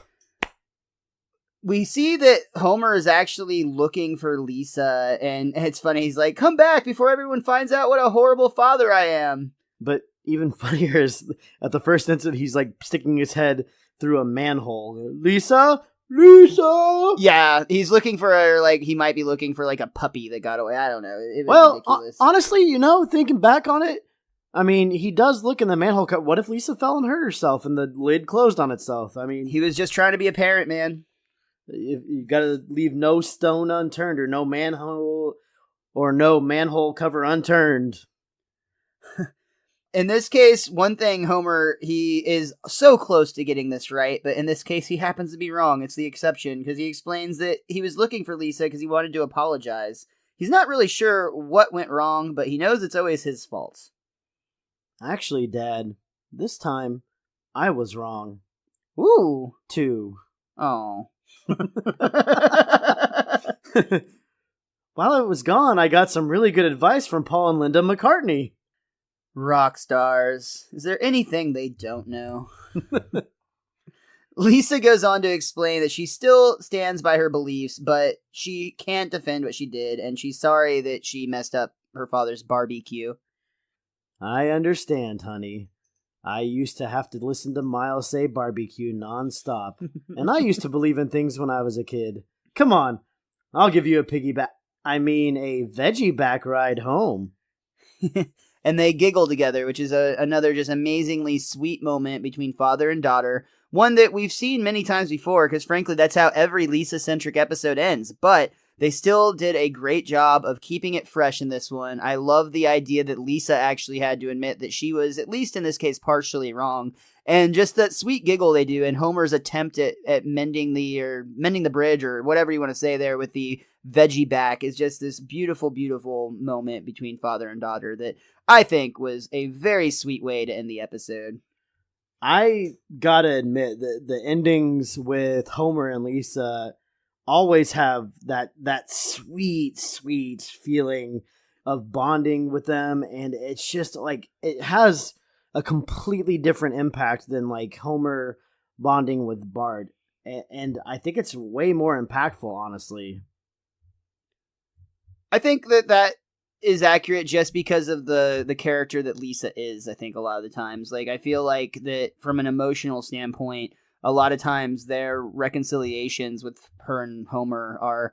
We see that Homer is actually looking for Lisa, and it's funny. He's like, come back before everyone finds out what a horrible father I am. But even funnier is, at the first instant, he's like sticking his head through a manhole. Lisa? Yeah, he's looking for her, like, he might be looking for, like, a puppy that got away. I don't know. It was well, ridiculous. Honestly, thinking back on it, I mean, he does look in the manhole. What if Lisa fell and hurt herself and the lid closed on itself? I mean, he was just trying to be a parent, man. You gotta leave no stone unturned or no manhole cover unturned. In this case, one thing, Homer, he is so close to getting this right, but in this case, he happens to be wrong. It's the exception, because he explains that he was looking for Lisa because he wanted to apologize. He's not really sure what went wrong, but he knows it's always his fault. Actually, Dad, this time, I was wrong. Ooh. Too. Oh. While I was gone, I got some really good advice from Paul and Linda McCartney. Rock stars. Is there anything they don't know? Lisa goes on to explain that she still stands by her beliefs, but she can't defend what she did, and she's sorry that she messed up her father's barbecue. I understand, honey. I used to have to listen to Miles say barbecue nonstop, and I used to believe in things when I was a kid. Come on, I'll give you a a veggie back ride home. And they giggle together, which is another just amazingly sweet moment between father and daughter. One that we've seen many times before, because frankly, that's how every Lisa-centric episode ends. But they still did a great job of keeping it fresh in this one. I love the idea that Lisa actually had to admit that she was, at least in this case, partially wrong. And just that sweet giggle they do, and Homer's attempt at mending the bridge, or whatever you want to say there, with the veggie back, is just this beautiful, beautiful moment between father and daughter that I think was a very sweet way to end the episode. I gotta admit that the endings with Homer and Lisa always have that sweet, sweet feeling of bonding with them, and it's just like it has a completely different impact than like Homer bonding with Bart, and I think it's way more impactful, honestly. I think that is accurate just because of the character that Lisa is. I think a lot of the times, like, I feel like that from an emotional standpoint, a lot of times their reconciliations with her and Homer are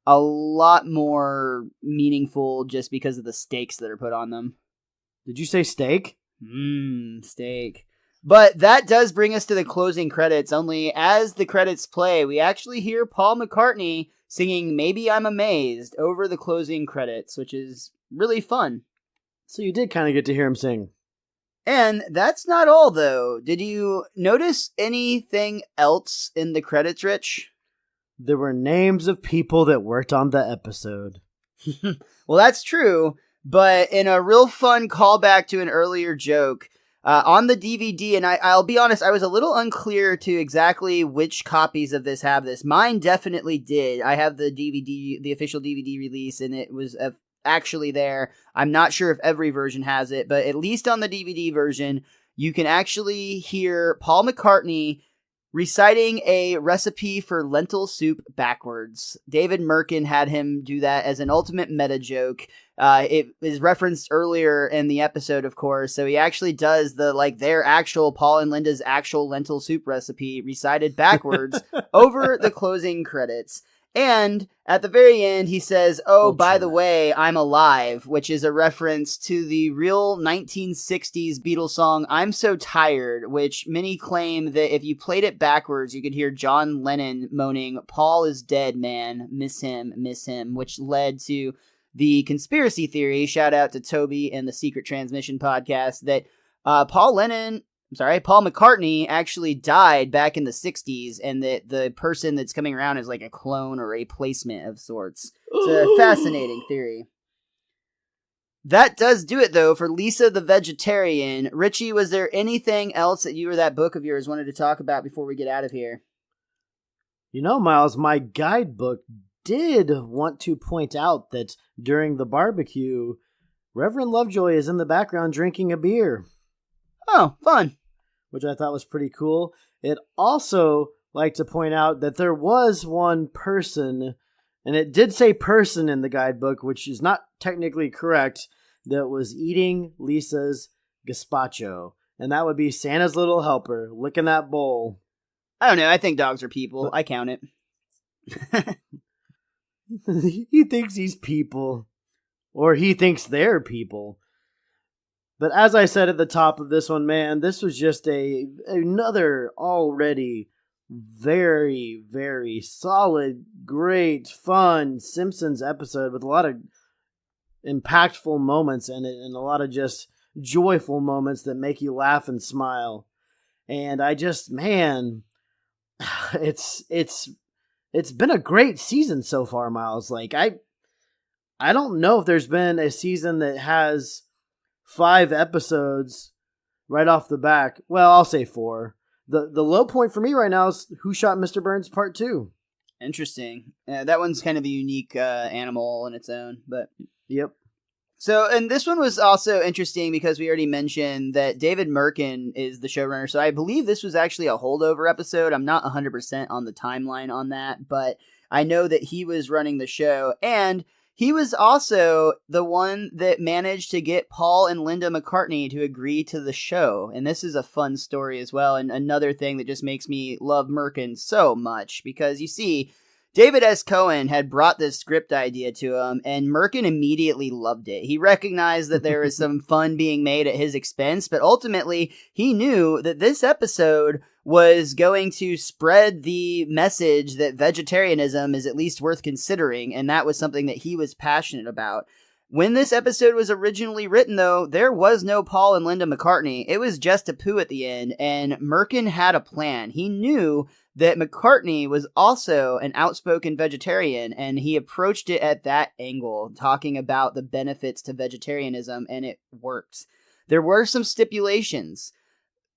a lot more meaningful just because of the stakes that are put on them. Did you say steak? Steak. But that does bring us to the closing credits. Only as the credits play, we actually hear Paul McCartney singing Maybe I'm Amazed over the closing credits, which is really fun. So you did kind of get to hear him sing. And that's not all, though. Did you notice anything else in the credits, Rich? There were names of people that worked on the episode. Well, that's true, but in a real fun callback to an earlier joke, on the DVD, and I'll be honest, I was a little unclear to exactly which copies of this have this. Mine definitely did. I have the DVD, the official DVD release, and it was actually there. I'm not sure if every version has it, but at least on the DVD version, you can actually hear Paul McCartney reciting a recipe for lentil soup backwards. David Merkin had him do that as an ultimate meta joke. It is referenced earlier in the episode, of course, so he actually does their actual, Paul and Linda's actual lentil soup recipe recited backwards over the closing credits. And at the very end, he says, "Oh, by the way, I'm alive," which is a reference to the real 1960s Beatles song, "I'm So Tired," which many claim that if you played it backwards, you could hear John Lennon moaning, "Paul is dead, man. Miss him, which led to the conspiracy theory, shout out to Toby and the Secret Transmission podcast, that Paul McCartney actually died back in the 60s, and that the person that's coming around is like a clone or a replacement of sorts. It's a fascinating theory. That does do it, though, for Lisa the Vegetarian. Richie, was there anything else that you or that book of yours wanted to talk about before we get out of here? You know, Miles, my guidebook did want to point out that during the barbecue, Reverend Lovejoy is in the background drinking a beer. Oh, fun. Which I thought was pretty cool. It also like to point out that there was one person, and it did say person in the guidebook, which is not technically correct, that was eating Lisa's gazpacho. And that would be Santa's little helper, licking that bowl. I don't know, I think dogs are people. I count it. He thinks he's people. Or he thinks they're people. But as I said at the top of this one, man, this was just another already very, very solid, great, fun Simpsons episode with a lot of impactful moments in it and a lot of just joyful moments that make you laugh and smile. And I just, man, it's been a great season so far, Miles. Like, I don't know if there's been a season that has 5 episodes right off the back. Well, I'll say 4. The low point for me right now is Who Shot Mr. Burns Part 2. Interesting. That one's kind of a unique animal in its own, but yep. So, and this one was also interesting because we already mentioned that David Merkin is the showrunner. So I believe this was actually a holdover episode. I'm not 100% on the timeline on that, but I know that he was running the show, and he was also the one that managed to get Paul and Linda McCartney to agree to the show. And this is a fun story as well, and another thing that just makes me love Merkin so much, because you see, David S. Cohen had brought this script idea to him, and Merkin immediately loved it. He recognized that there was some fun being made at his expense, but ultimately, he knew that this episode was going to spread the message that vegetarianism is at least worth considering, and that was something that he was passionate about. When this episode was originally written, though, there was no Paul and Linda McCartney. It was just Apu at the end, and Merkin had a plan. He knew that McCartney was also an outspoken vegetarian, and he approached it at that angle, talking about the benefits to vegetarianism, and it worked. There were some stipulations.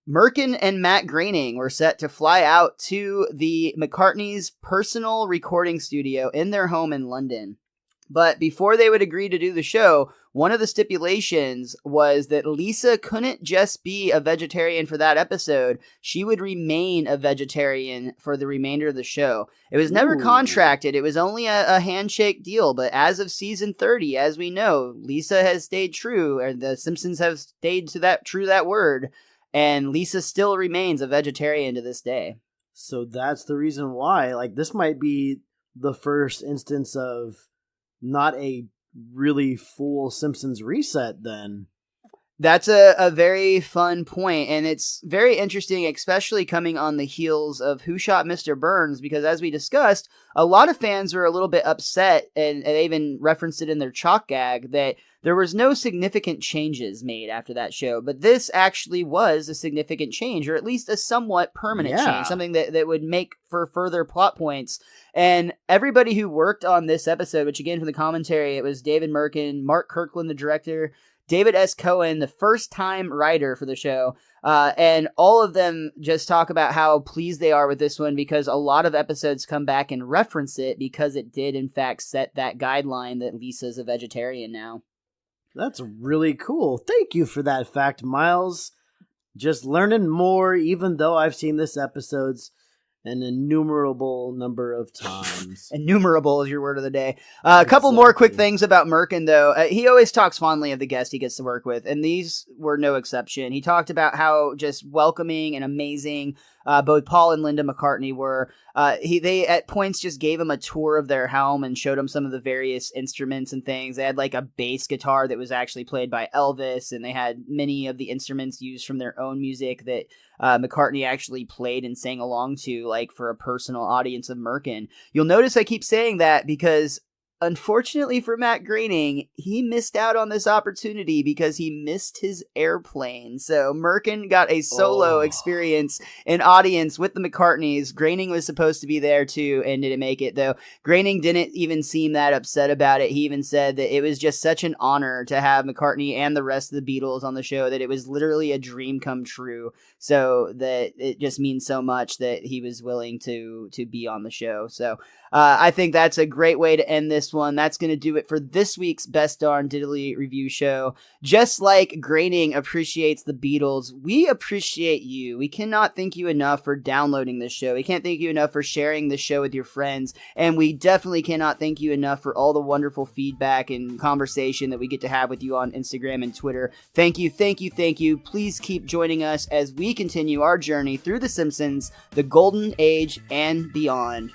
Merkin and Matt Groening were set to fly out to the McCartney's personal recording studio in their home in London. But before they would agree to do the show, one of the stipulations was that Lisa couldn't just be a vegetarian for that episode. She would remain a vegetarian for the remainder of the show. It was never contracted. It was only a handshake deal. But as of season 30, as we know, Lisa has stayed true, or the Simpsons have stayed to that word. And Lisa still remains a vegetarian to this day. So that's the reason why. Like, this might be the first instance of not a really full Simpsons reset then. That's a very fun point, and it's very interesting, especially coming on the heels of Who Shot Mr. Burns, because as we discussed, a lot of fans were a little bit upset, and they even referenced it in their chalk gag, that there was no significant changes made after that show, but this actually was a significant change, or at least a somewhat permanent change, something that would make for further plot points. And everybody who worked on this episode, which again, from the commentary, it was David Merkin, Mark Kirkland, the director, David S. Cohen, the first-time writer for the show, and all of them just talk about how pleased they are with this one, because a lot of episodes come back and reference it, because it did, in fact, set that guideline that Lisa's a vegetarian now. That's really cool. Thank you for that fact, Miles. Just learning more, even though I've seen this episode's an innumerable number of times. Innumerable is your word of the day. A couple more quick things about Merkin, though. He always talks fondly of the guest he gets to work with, and these were no exception. He talked about how just welcoming and amazing both Paul and Linda McCartney were. They at points just gave him a tour of their home and showed him some of the various instruments and things. They had like a bass guitar that was actually played by Elvis, and they had many of the instruments used from their own music that McCartney actually played and sang along to, like for a personal audience of Merkin. You'll notice I keep saying that because, unfortunately for Matt Groening, he missed out on this opportunity because he missed his airplane. So Merkin got a solo experience in audience with the McCartneys. Groening was supposed to be there too and didn't make it, though. Groening didn't even seem that upset about it. He even said that it was just such an honor to have McCartney and the rest of the Beatles on the show that it was literally a dream come true. So that it just means so much that he was willing to be on the show. So I think that's a great way to end this one. That's going to do it for this week's Best Darn Diddly review show. Just like Groening appreciates the Beatles, we appreciate you. We cannot thank you enough for downloading this show. We can't thank you enough for sharing this show with your friends. And we definitely cannot thank you enough for all the wonderful feedback and conversation that we get to have with you on Instagram and Twitter. Thank you, thank you, thank you. Please keep joining us as we continue our journey through The Simpsons, the Golden Age, and beyond.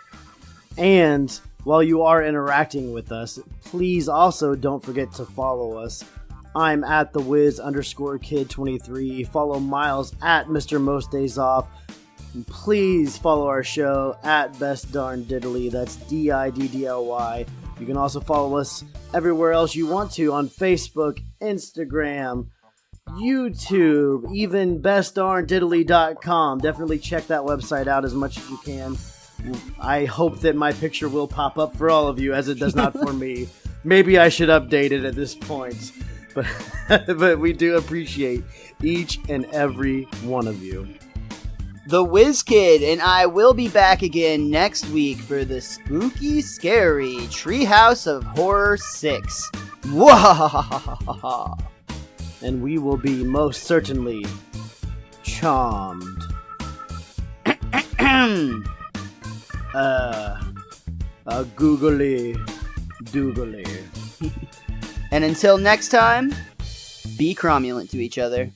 And while you are interacting with us, please also don't forget to follow us. I'm at thewiz_kid23. Follow Miles at Mr. Most Days Off. And please follow our show at Best Darn Diddly. That's DIDDLY. You can also follow us everywhere else you want to on Facebook, Instagram, YouTube, even bestdarndiddly.com. Definitely check that website out as much as you can. I hope that my picture will pop up for all of you, as it does not for me. Maybe I should update it at this point. But we do appreciate each and every one of you. The Whiz Kid and I will be back again next week for the spooky, scary Treehouse of Horror 6. Wahahahaha. And we will be most certainly charmed. A googly McDougally. And until next time, be cromulent to each other.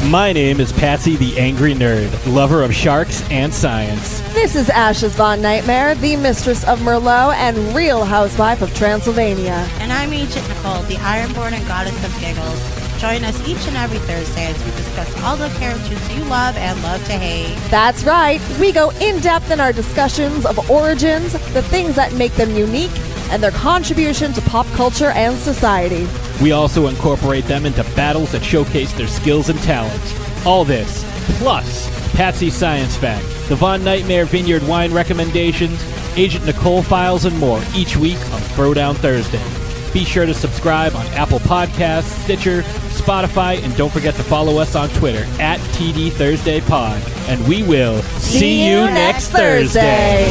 My name is Patsy the Angry Nerd, lover of sharks and science. This is Ashes Von Nightmare, the mistress of Merlot and real housewife of Transylvania. And I'm Agent Nicole, the Ironborn and Goddess of Giggles. Join us each and every Thursday as we discuss all the characters you love and love to hate. That's right, we go in-depth in our discussions of origins, the things that make them unique, and their contribution to pop culture and society. We also incorporate them into battles that showcase their skills and talents. All this, plus Patsy's Science Fact, the Von Nightmare Vineyard Wine Recommendations, Agent Nicole Files, and more each week on Throwdown Thursday. Be sure to subscribe on Apple Podcasts, Stitcher, Spotify, and don't forget to follow us on Twitter at TD Thursday Pod. And we will see you next Thursday.